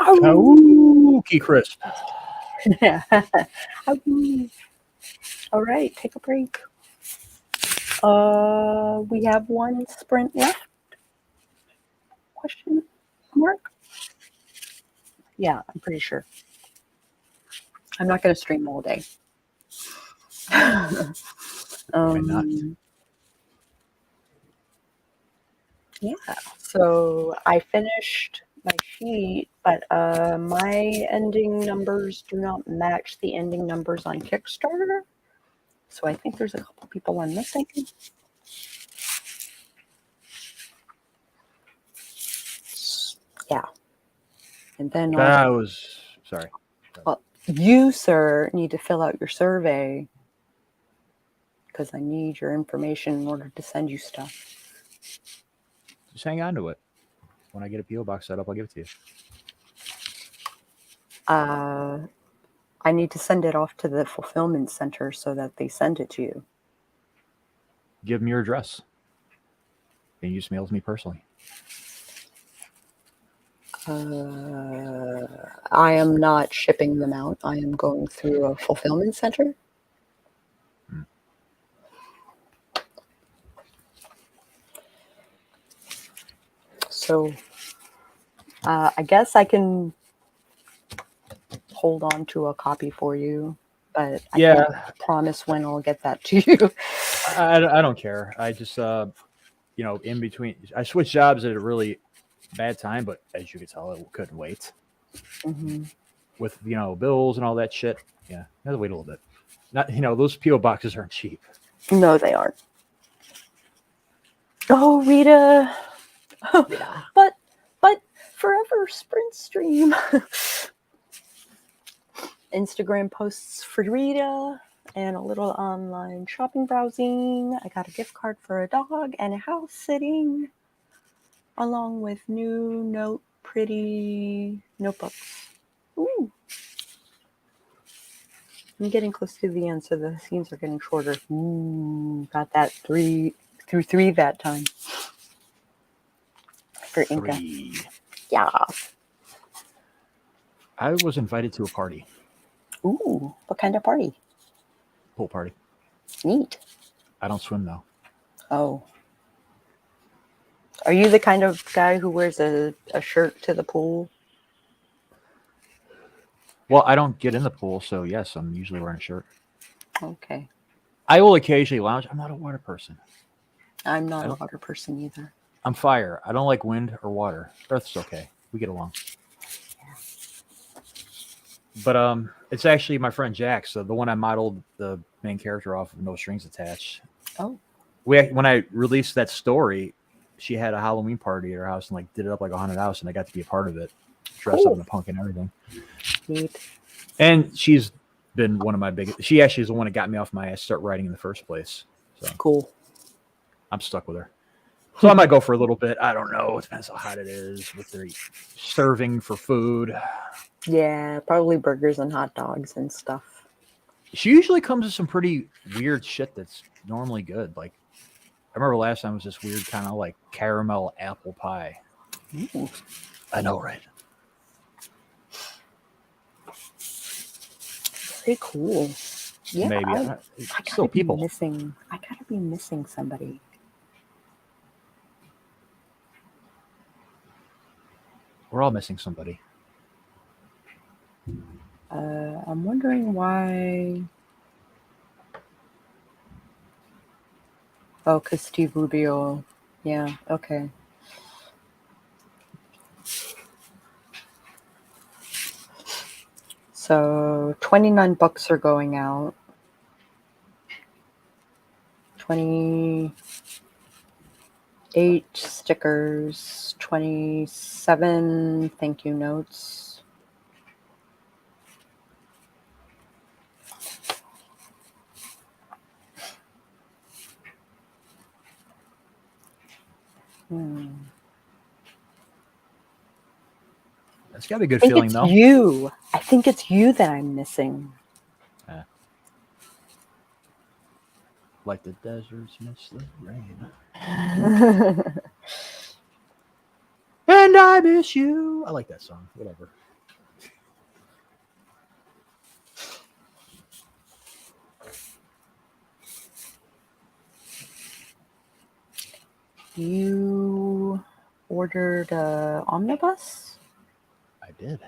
Oh, key crisp. Yeah. All right, take a break. We have one sprint left. Question mark? Yeah, I'm pretty sure. I'm not going to stream all day. Why not? Yeah, so I finished my sheet, but my ending numbers do not match the ending numbers on Kickstarter. So I think there's a couple people I'm missing. Yeah. And then That was sorry. well, you, sir, need to fill out your survey because I need your information in order to send you stuff. Just hang on to it. When I get a PO box set up, I'll give it to you. I need to send it off to the fulfillment center so that they send it to you. Give them your address. And you just mail it to me personally. I am not shipping them out. I am going through a fulfillment center. So I guess I can hold on to a copy for you, but I can't promise when I'll get that to you. I don't care. I just in between, I switched jobs at a really bad time, but as you could tell, I couldn't wait. Mm-hmm. With bills and all that shit. Yeah, I had to wait a little bit. Not those PO boxes aren't cheap. No, they aren't. Oh, Rita. Yeah. But forever sprint stream. Instagram posts for Rita and a little online shopping browsing. I got a gift card for a dog and a house sitting, along with new pretty notebooks. Ooh. I'm getting close to the end, so the scenes are getting shorter. Ooh, got that 3 through 3 that time. For Inca. 3. Yeah. I was invited to a party. Ooh, what kind of party? Pool party. Neat. I don't swim though. Oh. Are you the kind of guy who wears a shirt to the pool? Well, I don't get in the pool, so yes, I'm usually wearing a shirt. Okay. I will occasionally lounge. I'm not a water person. I'm not a water person either. I'm fire. I don't like wind or water. Earth's okay. We get along. But it's actually my friend Jack, so the one I modeled the main character off of No Strings Attached. Oh. When I released that story, she had a Halloween party at her house and did it up like a haunted house, and I got to be a part of it, dressed up in a punk and everything. Neat. And she's been one of my biggest. She actually is the one that got me off my ass to start writing in the first place. So cool. I'm stuck with her. So I might go for a little bit. I don't know. It depends how hot it is. What they're serving for food. Yeah, probably burgers and hot dogs and stuff. She usually comes with some pretty weird shit that's normally good. Like, I remember last time was this weird kind of like caramel apple pie. Ooh. I know, right? Very cool. Yeah, maybe. I Still people. I gotta be missing somebody. We're all missing somebody. I'm wondering why. Oh, because Steve Rubio. Yeah, okay. So 29 bucks are going out. 28 stickers. 27 thank you notes. That's got to be a good feeling, though. You. I think it's you that I'm missing. Like the deserts miss the rain. And I miss you. I like that song. Whatever. You ordered a omnibus? I did.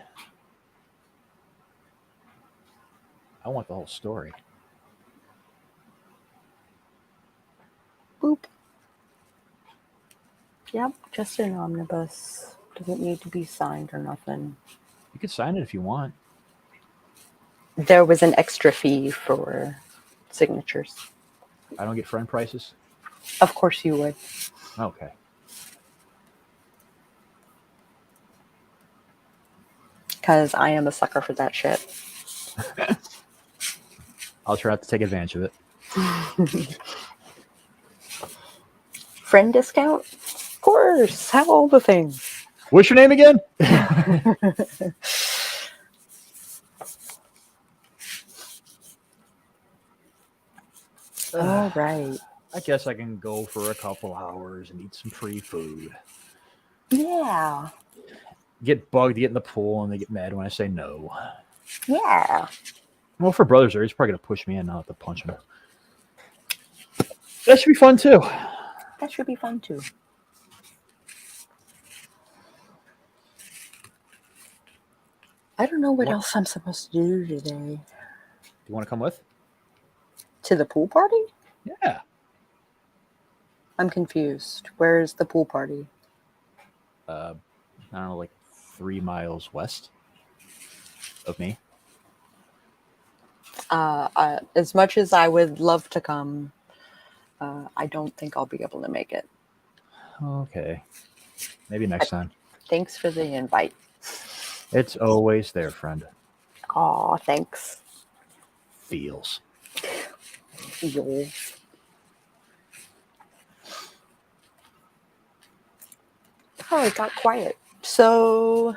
I want the whole story. Boop. Yep, just an omnibus. Doesn't need to be signed or nothing. You could sign it if you want. There was an extra fee for signatures. I don't get friend prices. Of course you would. Okay. Because I am a sucker for that shit. I'll try not to take advantage of it. Friend discount? Of course. Have all the things. What's your name again? All right. I guess I can go for a couple hours and eat some free food. Yeah. Get bugged, get in the pool, and they get mad when I say no. Yeah. Well, for brothers there, he's probably going to push me in. I'll have to punch him. That should be fun, too. That should be fun, too. I don't know what else I'm supposed to do today. Do you want to come with? To the pool party? Yeah. I'm confused. Where's the pool party? I don't know, like 3 miles west of me. As much as I would love to come, I don't think I'll be able to make it. Okay. Maybe next time. Thanks for the invite. It's always there, friend. Aw, thanks. Feels. Feels. Oh, it got quiet. So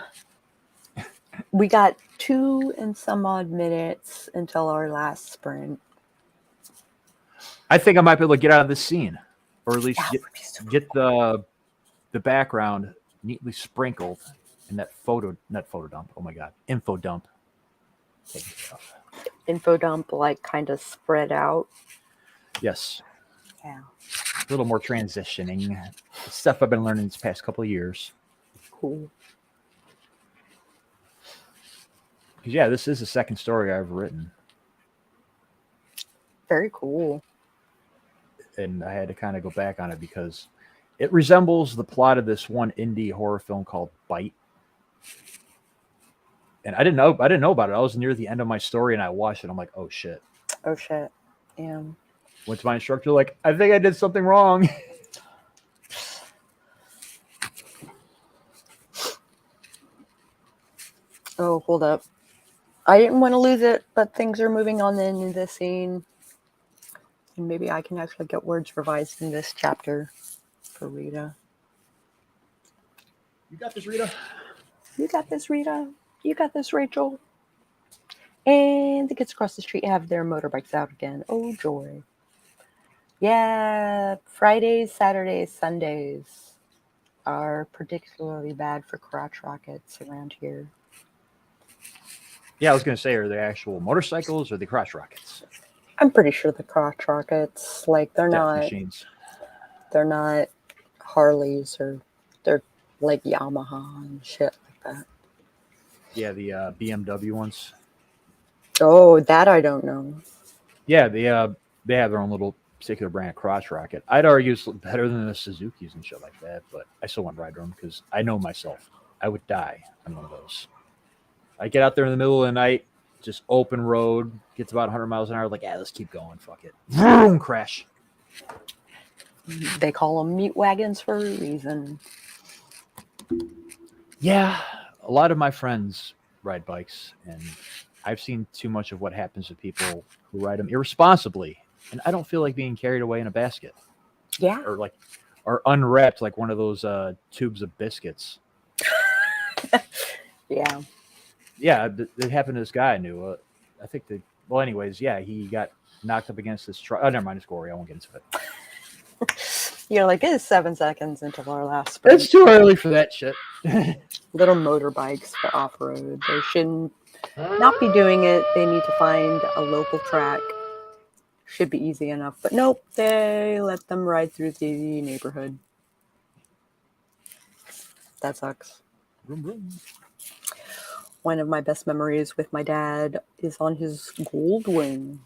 we got 2 and some odd minutes until our last sprint. I think I might be able to get out of this scene, or at least That would be so get the background neatly sprinkled in that not photo dump. Oh my god, info dump. Taken care of. info dump, like kind of spread out. Yes, Yeah, a little more transitioning stuff I've been learning these past couple of years. cool. Because yeah, this is the second story I've written, Very cool. and I had to kind of go back on it because it resembles the plot of this one indie horror film called Bite. And I didn't know about it. I was near the end of my story and I watched it. I'm like, oh shit. Oh shit. Yeah. Went to my instructor, like, I think I did something wrong. Oh, hold up. I didn't want to lose it, but things are moving on in the scene. And maybe I can actually get words revised in this chapter for Rita. You got this, Rita. You got this, Rita. You got this, Rachel. And the kids across the street have their motorbikes out again. Oh, joy. Yeah, Fridays, Saturdays, Sundays are particularly bad for crotch rockets around here. Yeah, I was going to say, are they actual motorcycles or the crotch rockets? I'm pretty sure the crotch rockets, like Death machines. they're not Harleys, or they're like Yamaha and shit like that. Yeah, the BMW ones. Oh, that I don't know. Yeah, they have their own little particular brand of crotch rocket. I'd argue it's better than the Suzukis and shit like that, but I still want to ride them because I know myself. I would die on one of those. I get out there in the middle of the night, just open road, gets about 100 miles an hour, like, yeah, let's keep going, fuck it. Vroom, crash. They call them meat wagons for a reason. Yeah, a lot of my friends ride bikes, and I've seen too much of what happens to people who ride them irresponsibly, and I don't feel like being carried away in a basket. Yeah. Or unwrapped like one of those tubes of biscuits. Yeah. Yeah, it happened to this guy I knew. I think anyways, yeah, he got knocked up against this truck. Oh, never mind, it's gory. I won't get into it. You're like, it is 7 seconds until our last sprint. It's too early for that shit. Little motorbikes for off-road. They shouldn't not be doing it. They need to find a local track. Should be easy enough. But nope, they let them ride through the neighborhood. That sucks. Vroom, vroom. One of my best memories with my dad is on his Goldwing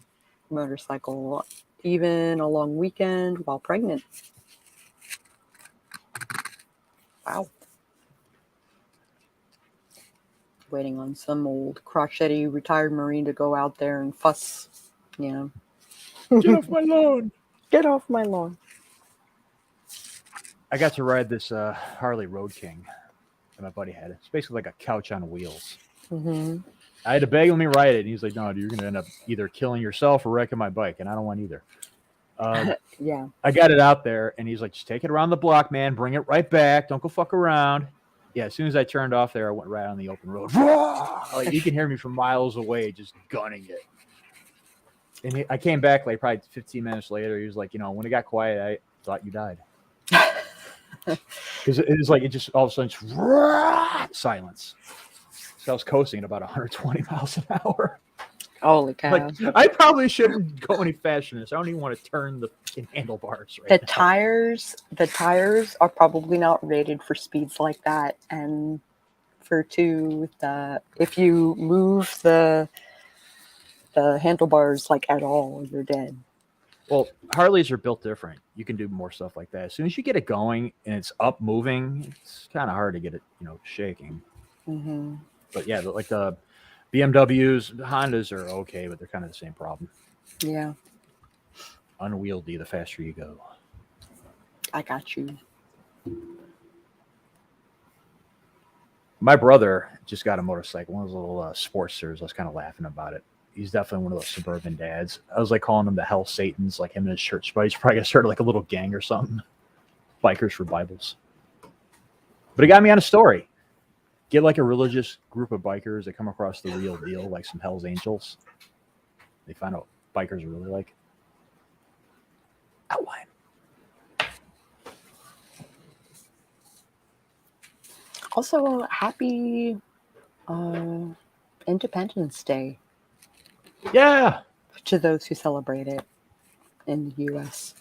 motorcycle, even a long weekend while pregnant. Wow. Waiting on some old crotchety retired Marine to go out there and fuss. You know. Get off my lawn. Get off my lawn. I got to ride this Harley Road King that my buddy had. It's basically like a couch on wheels. Mm-hmm. I had to beg him to ride it, and he's like, "No, dude, you're going to end up either killing yourself or wrecking my bike, and I don't want either." Yeah. I got it out there, and he's like, "Just take it around the block, man. Bring it right back. Don't go fuck around." Yeah, as soon as I turned off there, I went right on the open road. Like, you can hear me from miles away just gunning it. And I came back like probably 15 minutes later. He was like, when it got quiet, I thought you died. Because it was like, it just all of a sudden, silence. So I was coasting at about 120 miles an hour. Holy cow. Like, I probably shouldn't go any faster than this. I don't even want to turn the handlebars right The now. tires are probably not rated for speeds like that. And if you move the handlebars like at all, you're dead. Well, Harleys are built different. You can do more stuff like that. As soon as you get it going and it's up moving, it's kind of hard to get it, shaking. Mm-hmm. But yeah, like the BMWs, the Hondas are okay, but they're kind of the same problem. Yeah. Unwieldy the faster you go. I got you. My brother just got a motorcycle, one of those little Sportsters. I was kind of laughing about it. He's definitely one of those suburban dads. I was like calling him the Hell Satans, like him and his church buddies. Probably started like a little gang or something. Bikers for Bibles. But it got me on a story. Get like a religious group of bikers that come across the real deal, like some Hell's Angels. They find out what bikers are really like. Outline. Also, happy Independence Day Yeah. to those who celebrate it in the U.S.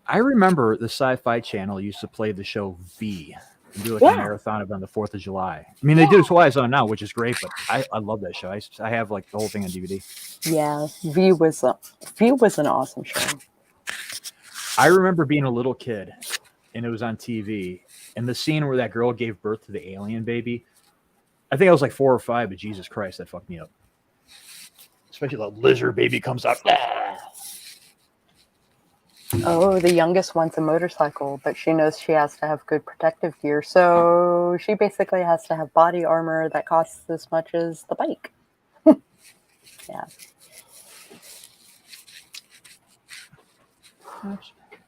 I remember the Sci-Fi Channel used to play the show V and do like a marathon of it on the 4th of July. I mean, they do it twice on now, which is great, but I love that show. I have like the whole thing on DVD. Yeah, V was an awesome show. I remember being a little kid and it was on TV, and the scene where that girl gave birth to the alien baby. I think I was like 4 or 5, but Jesus Christ, that fucked me up. Especially the lizard baby comes out. Oh, the youngest wants a motorcycle, but she knows she has to have good protective gear. So she basically has to have body armor that costs as much as the bike. Yeah.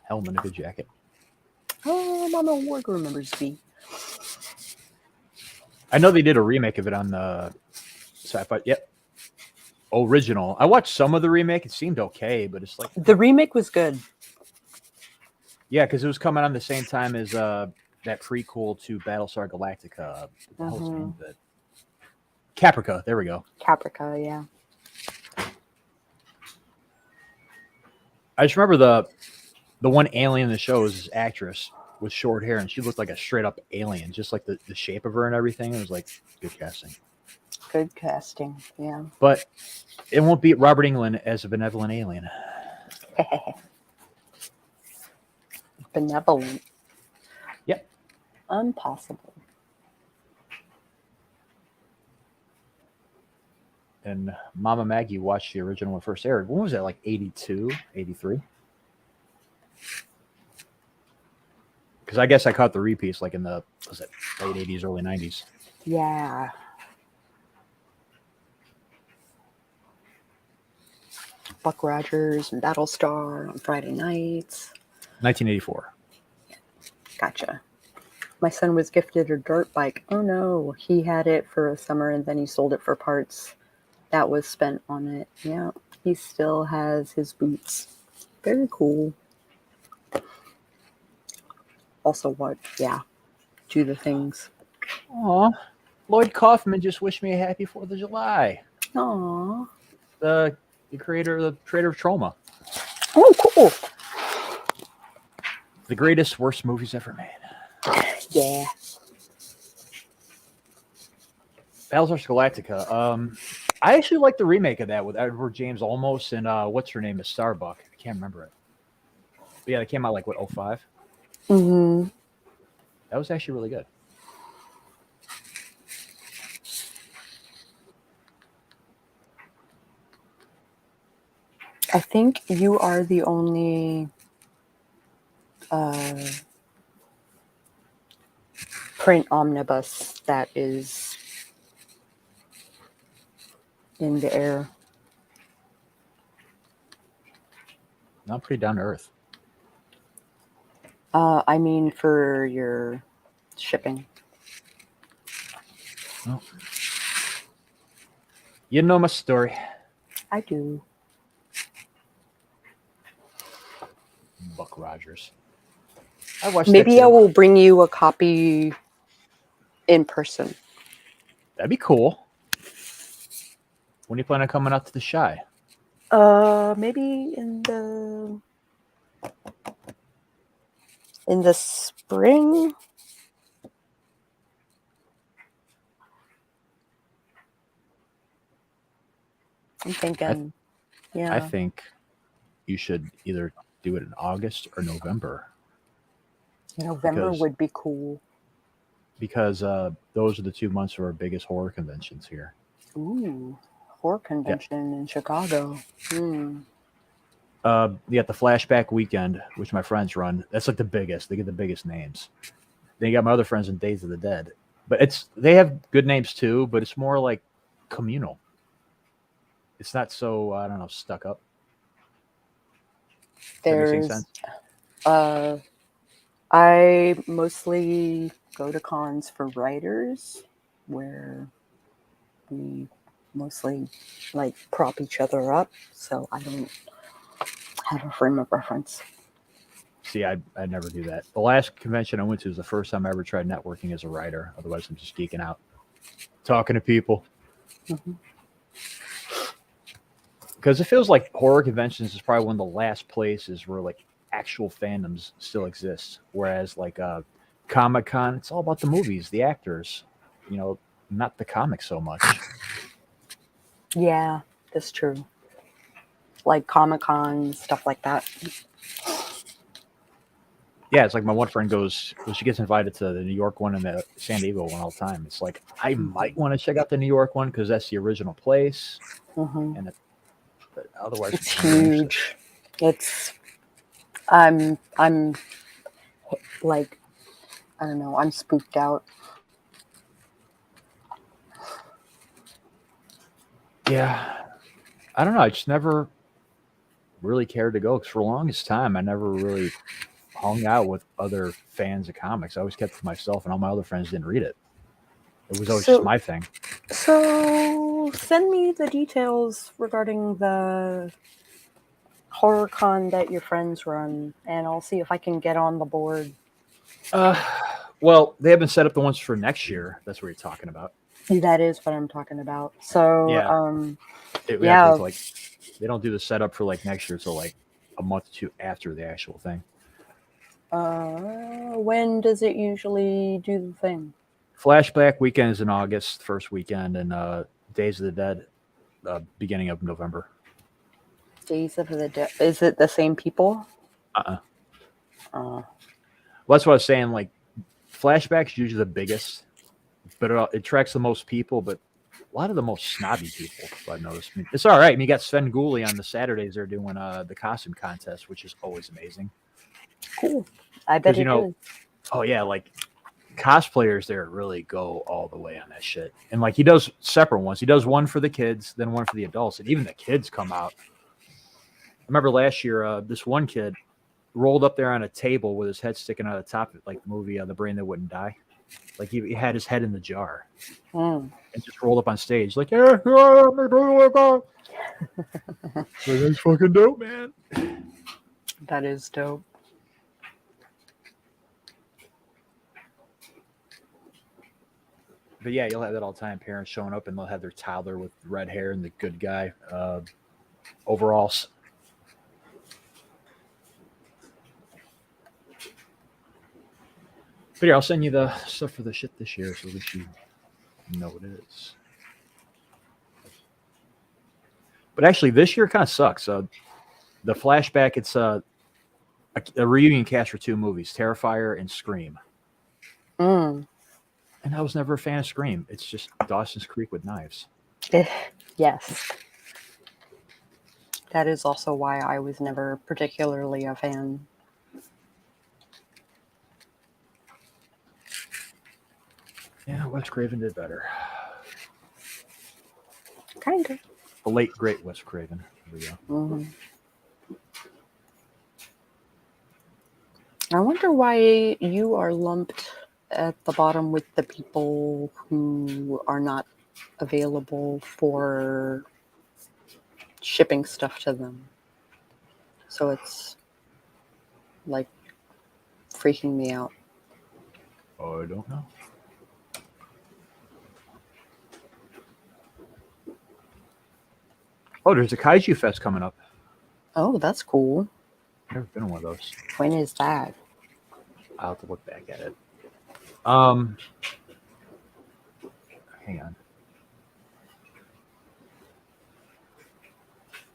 Helmet and a good jacket. Oh, Mama Ward remembers V. I know they did a remake of it on the Sci-Fi. Yep. Original. I watched some of the remake. It seemed okay, but it's like The remake was good. yeah, because it was coming on the same time as that prequel to Battlestar Galactica. What the hell's the name of it? Caprica. There we go. Caprica, yeah. I just remember the one alien in the show was this actress with short hair, and she looked like a straight up alien, just like the shape of her and everything. It was like good casting. Good casting, yeah. But it won't beat Robert Englund as a benevolent alien. Benevolent. Yep. Impossible. And Mama Maggie watched the original when it first aired. When was that? Like 82, 83? Because I guess I caught the repeats like in the late 80s, early 90s. Yeah. Buck Rogers and Battlestar on Friday nights. 1984. Gotcha. My son was gifted a dirt bike. Oh no, he had it for a summer and then he sold it for parts that was spent on it. Yeah, he still has his boots. Very cool. also do the things. Aw. Lloyd Kaufman just wished me a happy 4th of July. Aw. The creator of Trauma. Oh, cool. The greatest, worst movies ever made. Yeah. Battlestar Galactica. I actually like the remake of that with Edward James Olmos and what's her name is Starbuck. I can't remember it. But yeah, it came out like 05. Mm-hmm. That was actually really good. I think you are the only print omnibus that is in the air. Not pretty down to earth. I mean for your shipping. Well, you know my story. I do. Buck Rogers. I watched Maybe that I too. will bring you a copy in person. That'd be cool. When are you plan on coming out to the Shy? Maybe in the spring. I'm thinking. Yeah. I think you should either do it in August or November. November would be cool. Because those are the 2 months of our biggest horror conventions here. Ooh, horror convention in Chicago. You got the Flashback Weekend, which my friends run. That's like the biggest. They get the biggest names. Then you got my other friends in Days of the Dead. But they have good names too, but it's more like communal. It's not so, I don't know, stuck up. There's, I mostly go to cons for writers, where we mostly like prop each other up, so I don't have a frame of reference. See, I never do that. The last convention I went to was the first time I ever tried networking as a writer. Otherwise, I'm just geeking out, talking to people. Mm-hmm. Because it feels like horror conventions is probably one of the last places where like actual fandoms still exist. Whereas like Comic-Con, it's all about the movies, the actors, not the comics so much. Yeah, that's true. Like Comic-Con, stuff like that. Yeah, it's like my one friend goes, well, she gets invited to the New York one and the San Diego one all the time. It's like, I might want to check out the New York one because that's the original place. Mm-hmm. And but otherwise, it's huge. I'm like, I don't know, I'm spooked out. Yeah. I don't know. I just never really cared to go because for the longest time, I never really hung out with other fans of comics. I always kept it to myself, and all my other friends didn't read it. It was always just my thing. So send me the details regarding the horror con that your friends run, and I'll see if I can get on the board. Well, they haven't set up the ones for next year. That's what you're talking about. That is what I'm talking about. So yeah, they don't do the setup for like next year until like a month or two after the actual thing. When does it usually do the thing? Flashback Weekend is in August, first weekend, and Days of the Dead, beginning of November. Days of the Dead. Is it the same people? Well, that's what I was saying. Like, Flashback's usually the biggest, but it attracts the most people, but a lot of the most snobby people, I've noticed. I mean, it's all right. I mean, you got Sven Gooley on the Saturdays. They're doing the costume contest, which is always amazing. Cool. I bet it is. Oh, yeah, like, cosplayers there really go all the way on that shit. And, like, he does separate ones. He does one for the kids, then one for the adults, and even the kids come out. I remember last year, this one kid rolled up there on a table with his head sticking out of the top of it, like the movie The Brain That Wouldn't Die. Like he had his head in the jar and just rolled up on stage like, yeah, that's fucking dope, man. That is dope. But yeah, you'll have that all the time. Parents showing up and they'll have their toddler with red hair and the good guy overalls. But yeah, I'll send you the stuff for the shit this year so that you know what it is. But actually, this year kind of sucks. The flashback, it's a reunion cast for two movies, Terrifier and Scream. Mm. And I was never a fan of Scream. It's just Dawson's Creek with knives. Yes. That is also why I was never particularly a fan. Yeah, Wes Craven did better. Kind of. The late, great Wes Craven. There we go. Mm-hmm. I wonder why you are lumped at the bottom with the people who are not available for shipping stuff to them. So it's like freaking me out. I don't know. Oh, there's a Kaiju Fest coming up. Oh, that's cool. Never been on one of those. When is that? I'll have to look back at it. Hang on.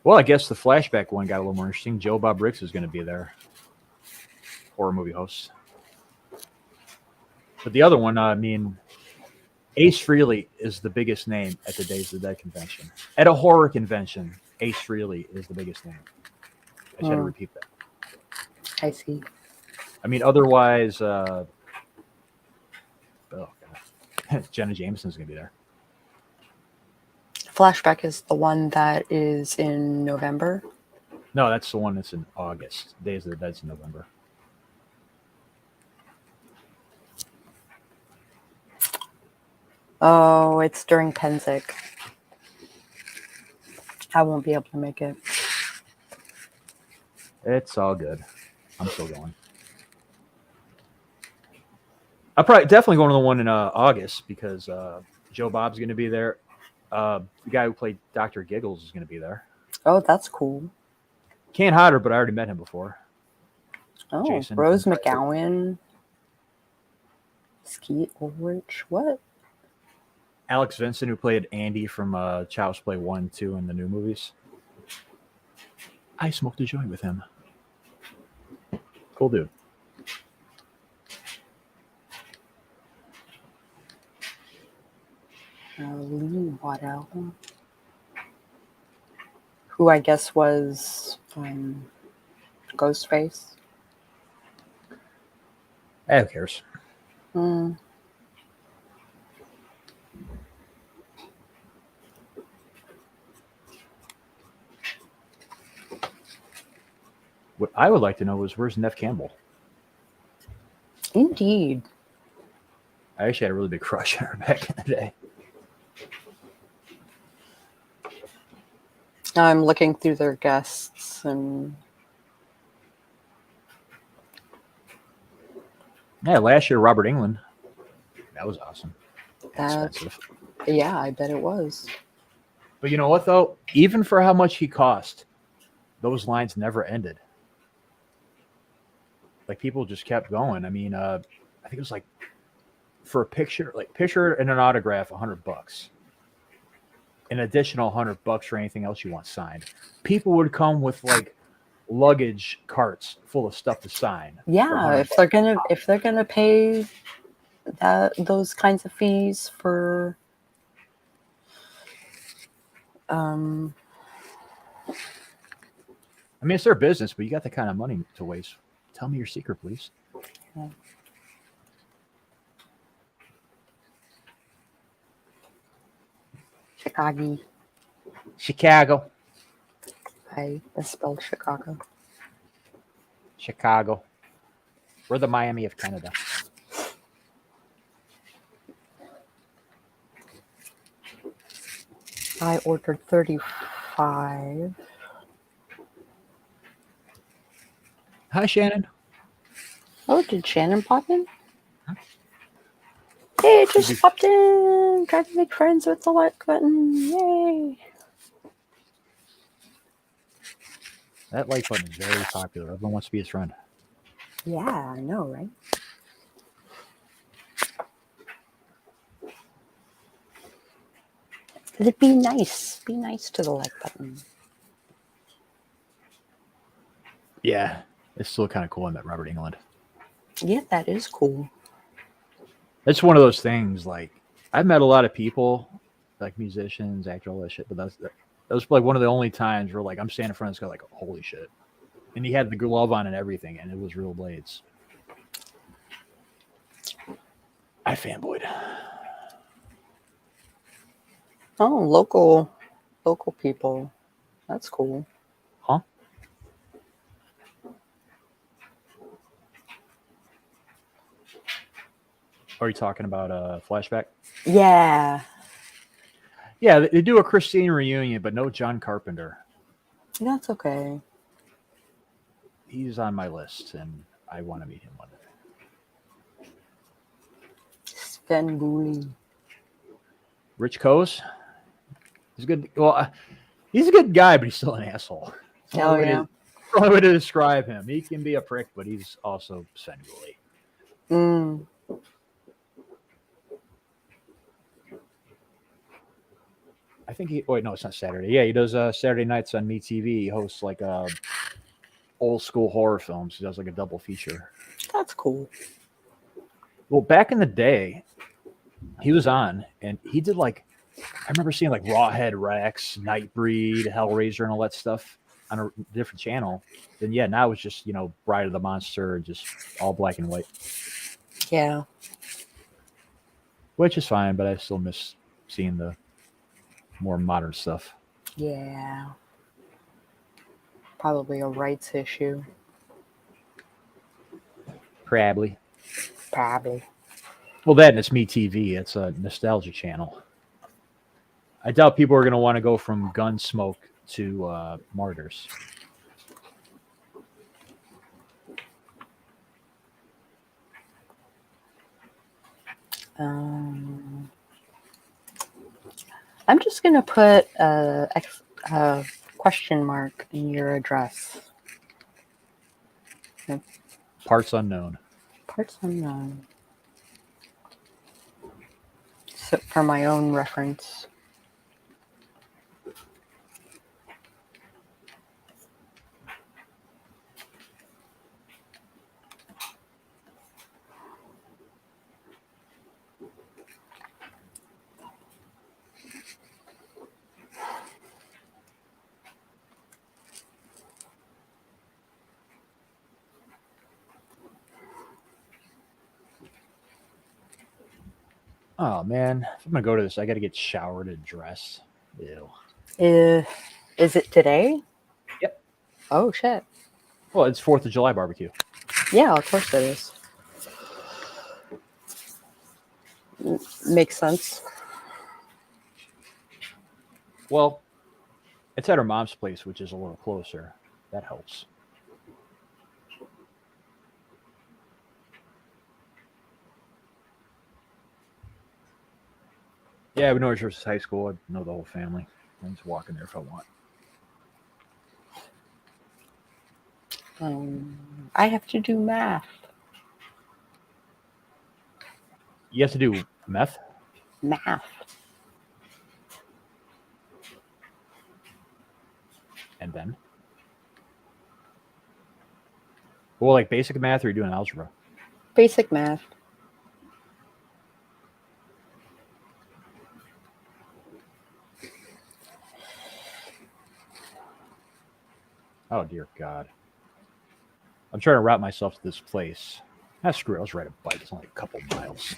Well, I guess the flashback one got a little more interesting. Joe Bob Briggs is going to be there. Horror movie host. But the other one, I mean, Ace Frehley is the biggest name at the Days of the Dead convention. At a horror convention, Ace Frehley is the biggest name. I just had to repeat that. I see. I mean, otherwise, oh God, Jenna Jameson's going to be there. Flashback is the one that is in November. No, that's the one that's in August. Days of the Dead's in November. Oh, it's during Penzic. I won't be able to make it. It's all good. I'm still going. I'm probably definitely going to the one in August because Joe Bob's going to be there. The guy who played Dr. Giggles is going to be there. Oh, that's cool. Can't hide her, but I already met him before. Oh, Jason Rose from- McGowan. Skeet Ulrich. What? Alex Vincent, who played Andy from Child's Play 1, 2 in the new movies. I smoked a joint with him. Cool dude. Lee Waddell. Who I guess was Ghostface. Who cares? Hmm. What I would like to know is where's Neve Campbell? Indeed. I actually had a really big crush on her back in the day. Now I'm looking through their guests and Yeah, last year, Robert Englund. That was awesome. that. Expensive. Yeah, I bet it was. But you know what, though? Even for how much he cost, those lines never ended. Like, people just kept going. I mean, I think it was like, for a picture and an autograph, $100. An additional $100 for anything else you want signed. People would come with, like, luggage carts full of stuff to sign. Yeah, if they're gonna pay those kinds of fees for I mean, it's their business, but you got the kind of money to waste. Tell me your secret, please. Yeah. Chicago. I misspelled Chicago. Chicago. We're the Miami of Canada. I ordered 35. Hi, Shannon. Oh, did Shannon pop in? Hey, it just popped in. Try to make friends with the like button. Yay. That like button is very popular. Everyone wants to be his friend. Yeah, I know, right? It'd be nice. Be nice to the like button. Yeah, it's still kind of cool I met Robert England. Yeah, that is cool. It's one of those things. Like I've met a lot of people, like musicians, actors, all that shit. But that was like one of the only times where like I'm standing in front of this guy, like holy shit, and he had the glove on and everything, and it was real blades. I fanboyed. Oh, local people. That's cool. Huh? Are you talking about a flashback? Yeah. Yeah, they do a Christine reunion, but no John Carpenter. That's okay. He's on my list, and I want to meet him one day. Sven Booley. Rich Coase. He's good. Well, he's a good guy, but he's still an asshole. Oh, yeah. The only way to describe him. He can be a prick, but he's also Sven Booley. Mm. I think he. Wait, no, it's not Saturday. Yeah, he does Saturday nights on MeTV. He hosts like old school horror films. He does like a double feature. That's cool. Well, back in the day, he was on, and he did like. I remember seeing like Rawhead Rex, Nightbreed, Hellraiser, and all that stuff on a different channel. Then yeah, now it's just Bride of the Monster, just all black and white, Yeah. which is fine. But I still miss seeing the more modern stuff. Yeah. Probably a rights issue. Probably. Probably. Well, that and it's MeTV. It's a nostalgia channel. I doubt people are going to want to go from Gunsmoke to Martyrs. I'm just going to put a question mark in your address. Parts unknown. Parts unknown. So for my own reference. Oh, man. If I'm going to go to this, I got to get showered and dressed. Ew. Is it today? Yep. Oh, shit. Well, it's 4th of July barbecue. Yeah, of course it is. Makes sense. Well, it's at her mom's place, which is a little closer. That helps. Yeah, we know it's versus high school. I know the whole family. I'm just walking there if I want. I have to do math. You have to do meth? Math. And then? Well, like basic math, or are you doing algebra? Basic math. Oh, dear God. I'm trying to route myself to this place. Ah, screw it. Let's ride a bike. It's only a couple miles.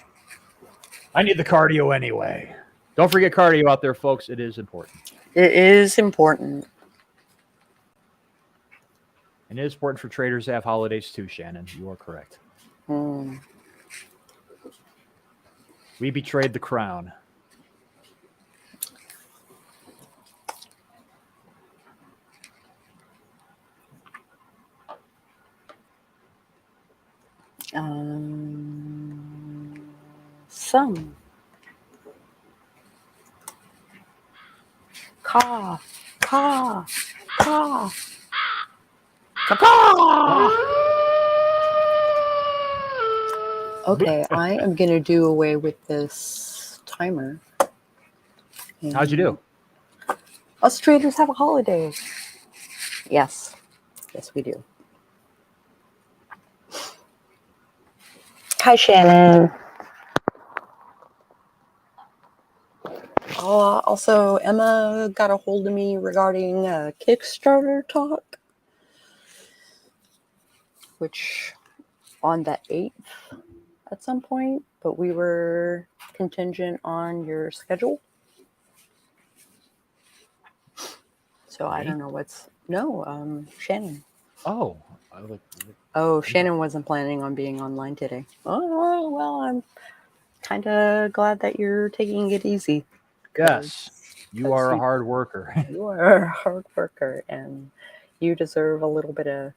I need the cardio anyway. Don't forget cardio out there, folks. It is important. It is important. And it is important for traders to have holidays too, Shannon. You are correct. We betrayed the crown. Some. Caw, caw, caw. Okay, I am going to do away with this timer. How'd you do? Us traders have a holiday. Yes. Yes, we do. Hi, Shannon. Also, Emma got a hold of me regarding a Kickstarter talk, which on the 8th at some point, but we were contingent on your schedule. So I don't know what's... No, Shannon. Oh. Oh, Shannon wasn't planning on being online today. Oh, well, I'm kind of glad that you're taking it easy. Yes. You are a hard worker. You are a hard worker, and you deserve a little bit of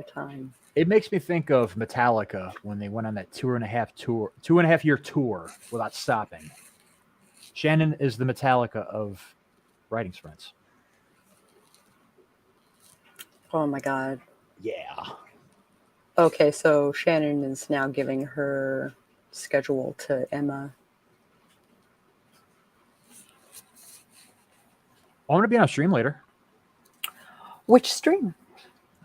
time. It makes me think of Metallica when they went on that 2.5 year tour without stopping. Shannon is the Metallica of writing sprints. Oh my God. Yeah. Okay, so Shannon is now giving her schedule to Emma. I'm going to be on a stream later. Which stream?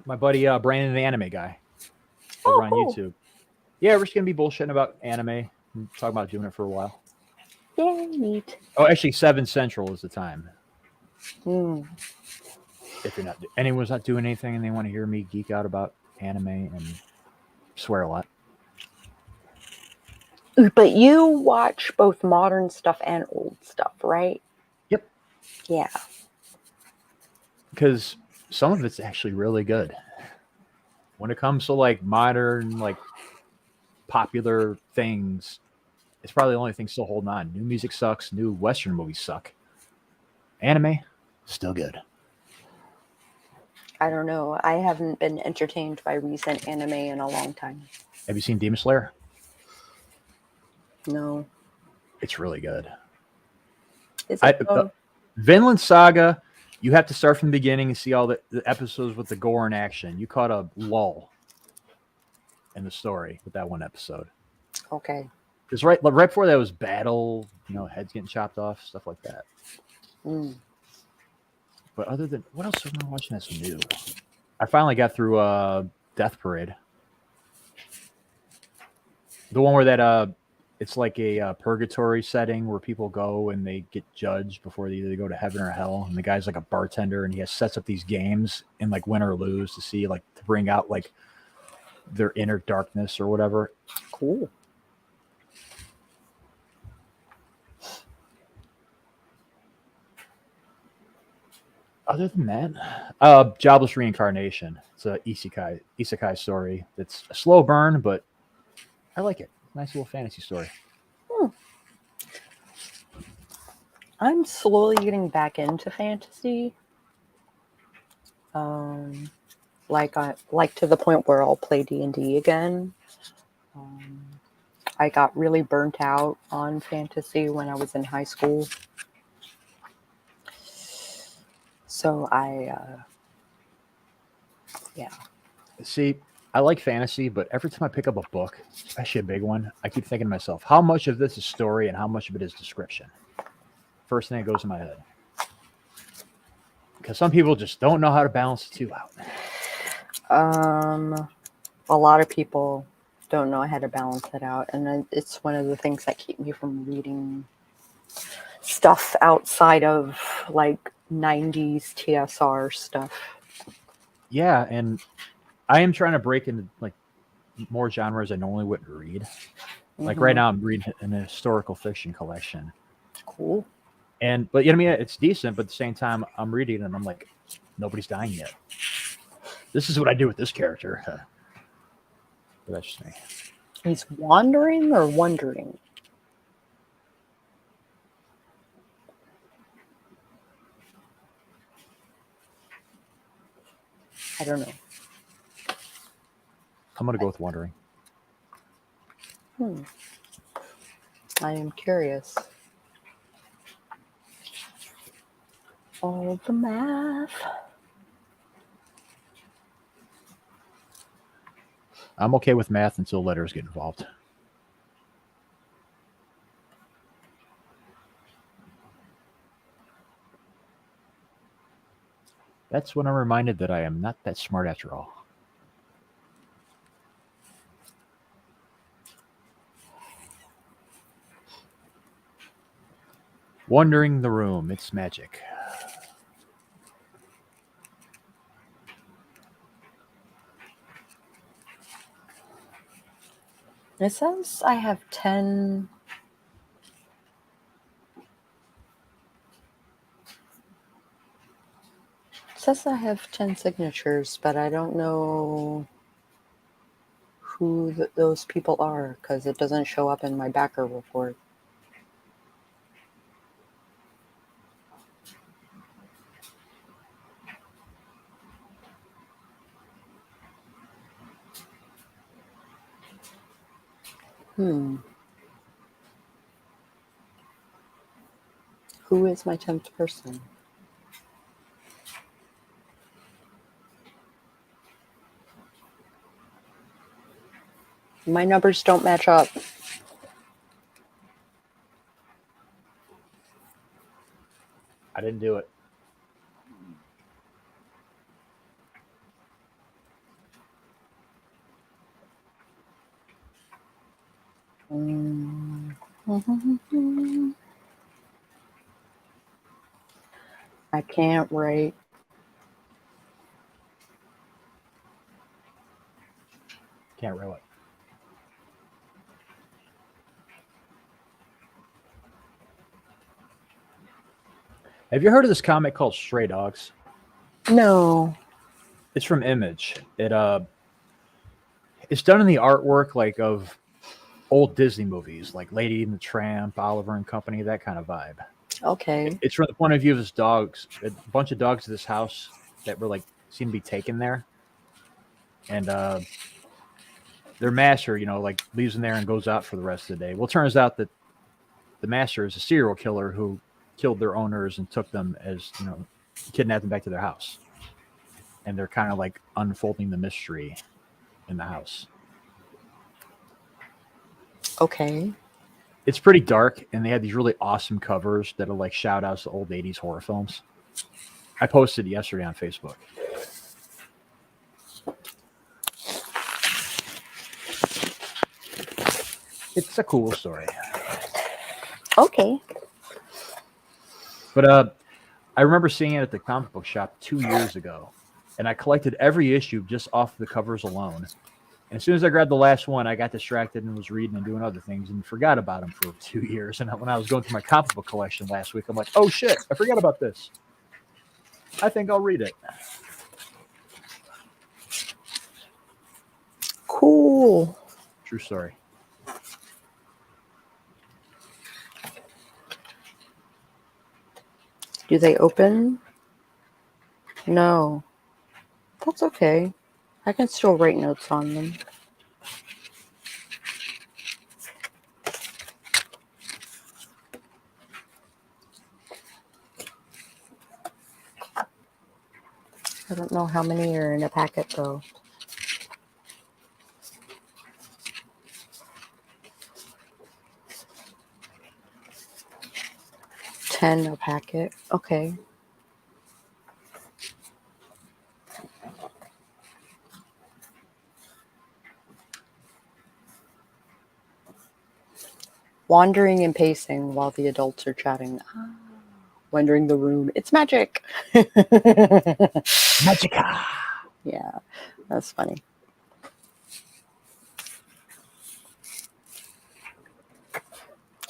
My buddy Brandon, the anime guy, over on cool. YouTube. Yeah, we're just going to be bullshitting about anime and talking about doing it for a while. Yay, neat. Oh, actually, 7 Central is the time. If you're anyone's not doing anything and they want to hear me geek out about anime and swear a lot. But you watch both modern stuff and old stuff, right? Yep. Yeah. Because some of it's actually really good. When it comes to like modern, like popular things, it's probably the only thing still holding on. New music sucks. New Western movies suck. Anime, still good. I don't know. I haven't been entertained by recent anime in a long time. Have you seen Demon Slayer? No. It's really good. Is it? Vinland Saga, you have to start from the beginning and see all the episodes with the gore and action. You caught a lull in the story with that one episode. Okay. Because right before that was battle, heads getting chopped off, stuff like that. But other than, what else am I watching that's new? I finally got through Death Parade. The one where that it's like a purgatory setting where people go and they get judged before they either go to heaven or hell. And the guy's like a bartender and he sets up these games and like win or lose to see like to bring out like their inner darkness or whatever. Cool. Other than that, Jobless Reincarnation. It's a isekai story. It's a slow burn, but I like it. Nice little fantasy story. I'm slowly getting back into fantasy. Like to the point where I'll play D&D again. I got really burnt out on fantasy when I was in high school. So yeah. See, I like fantasy, but every time I pick up a book, especially a big one, I keep thinking to myself, how much of this is story and how much of it is description? First thing that goes in my head. Because some people just don't know how to balance the two out. A lot of people don't know how to balance it out, and it's one of the things that keep me from reading stuff outside of like 90s TSR stuff. Yeah, and I am trying to break into like more genres I normally wouldn't read. Like right now I'm reading an historical fiction collection. Cool. But you know what I mean? It's decent, but at the same time I'm reading and I'm like, nobody's dying yet. This is what I do with this character. But that's just me. He's wandering or wondering? I don't know. I'm going to go with wondering. I am curious. All the math. I'm okay with math until letters get involved. That's when I'm reminded that I am not that smart after all. Wandering the room, it's magic. It says I have 10. It says I have 10 signatures, but I don't know who those people are because it doesn't show up in my backer report. Who is my 10th person? My numbers don't match up. I didn't do it. I can't write. Can't really. Have you heard of this comic called Stray Dogs? No. It's from Image. It's done in the artwork like of old Disney movies, like Lady and the Tramp, Oliver and Company, that kind of vibe. Okay. It's from the point of view of his dogs. A bunch of dogs at this house that were like seem to be taken there, and their master, like leaves them there and goes out for the rest of the day. Well, it turns out that the master is a serial killer who killed their owners and took them as kidnapped them back to their house, and they're kind of like unfolding the mystery in the house. Okay. It's pretty dark, and they had these really awesome covers that are like shout outs to old 80s horror films. I posted yesterday on Facebook. It's a cool story. Okay. But I remember seeing it at the comic book shop 2 years ago, and I collected every issue just off the covers alone. And as soon as I grabbed the last one, I got distracted and was reading and doing other things and forgot about them for 2 years. And when I was going through my comic book collection last week, I'm like, oh shit, I forgot about this. I think I'll read it. Cool. True story. Do they open? No. That's okay. I can still write notes on them. I don't know how many are in a packet though. 10 a packet. Okay. Wandering and pacing while the adults are chatting. Wandering the room. It's magic. Magica. Yeah, that's funny.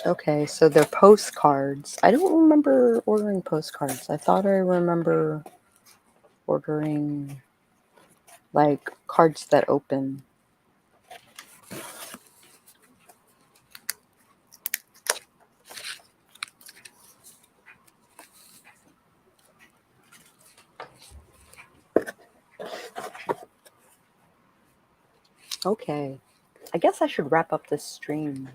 Okay, so they're postcards. I don't remember ordering postcards. I thought I remember ordering like cards that open. Okay. I guess I should wrap up this stream.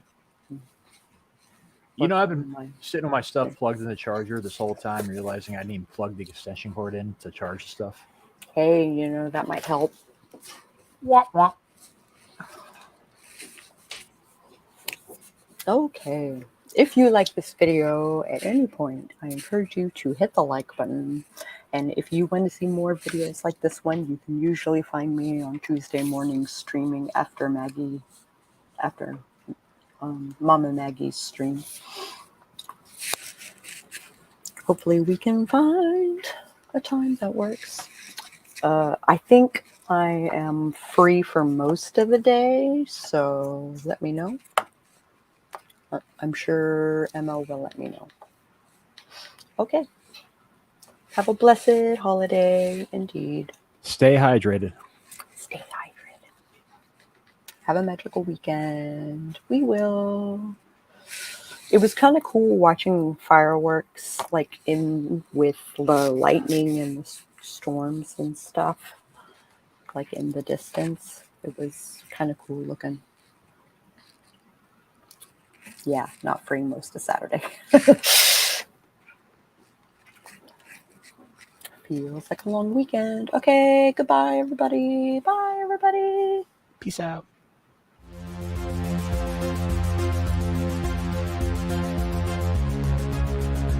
You know, I've Work been on my- sitting with my stuff plugged in the charger this whole time, realizing I didn't plug the extension cord in to charge the stuff. Hey, you know, that might help. Womp womp. Okay. If you like this video at any point, I encourage you to hit the like button. And if you want to see more videos like this one, you can usually find me on Tuesday mornings streaming after Mama Maggie's stream. Hopefully we can find a time that works. I think I am free for most of the day, so let me know. I'm sure ML will let me know. Okay. Have a blessed holiday indeed. Stay hydrated. Stay hydrated. Have a magical weekend. We will. It was kind of cool watching fireworks like in with the lightning and the storms and stuff, like in the distance. It was kind of cool looking. Yeah, not free most of Saturday. Feels like a long weekend. Okay, goodbye, everybody. Bye, everybody. Peace out.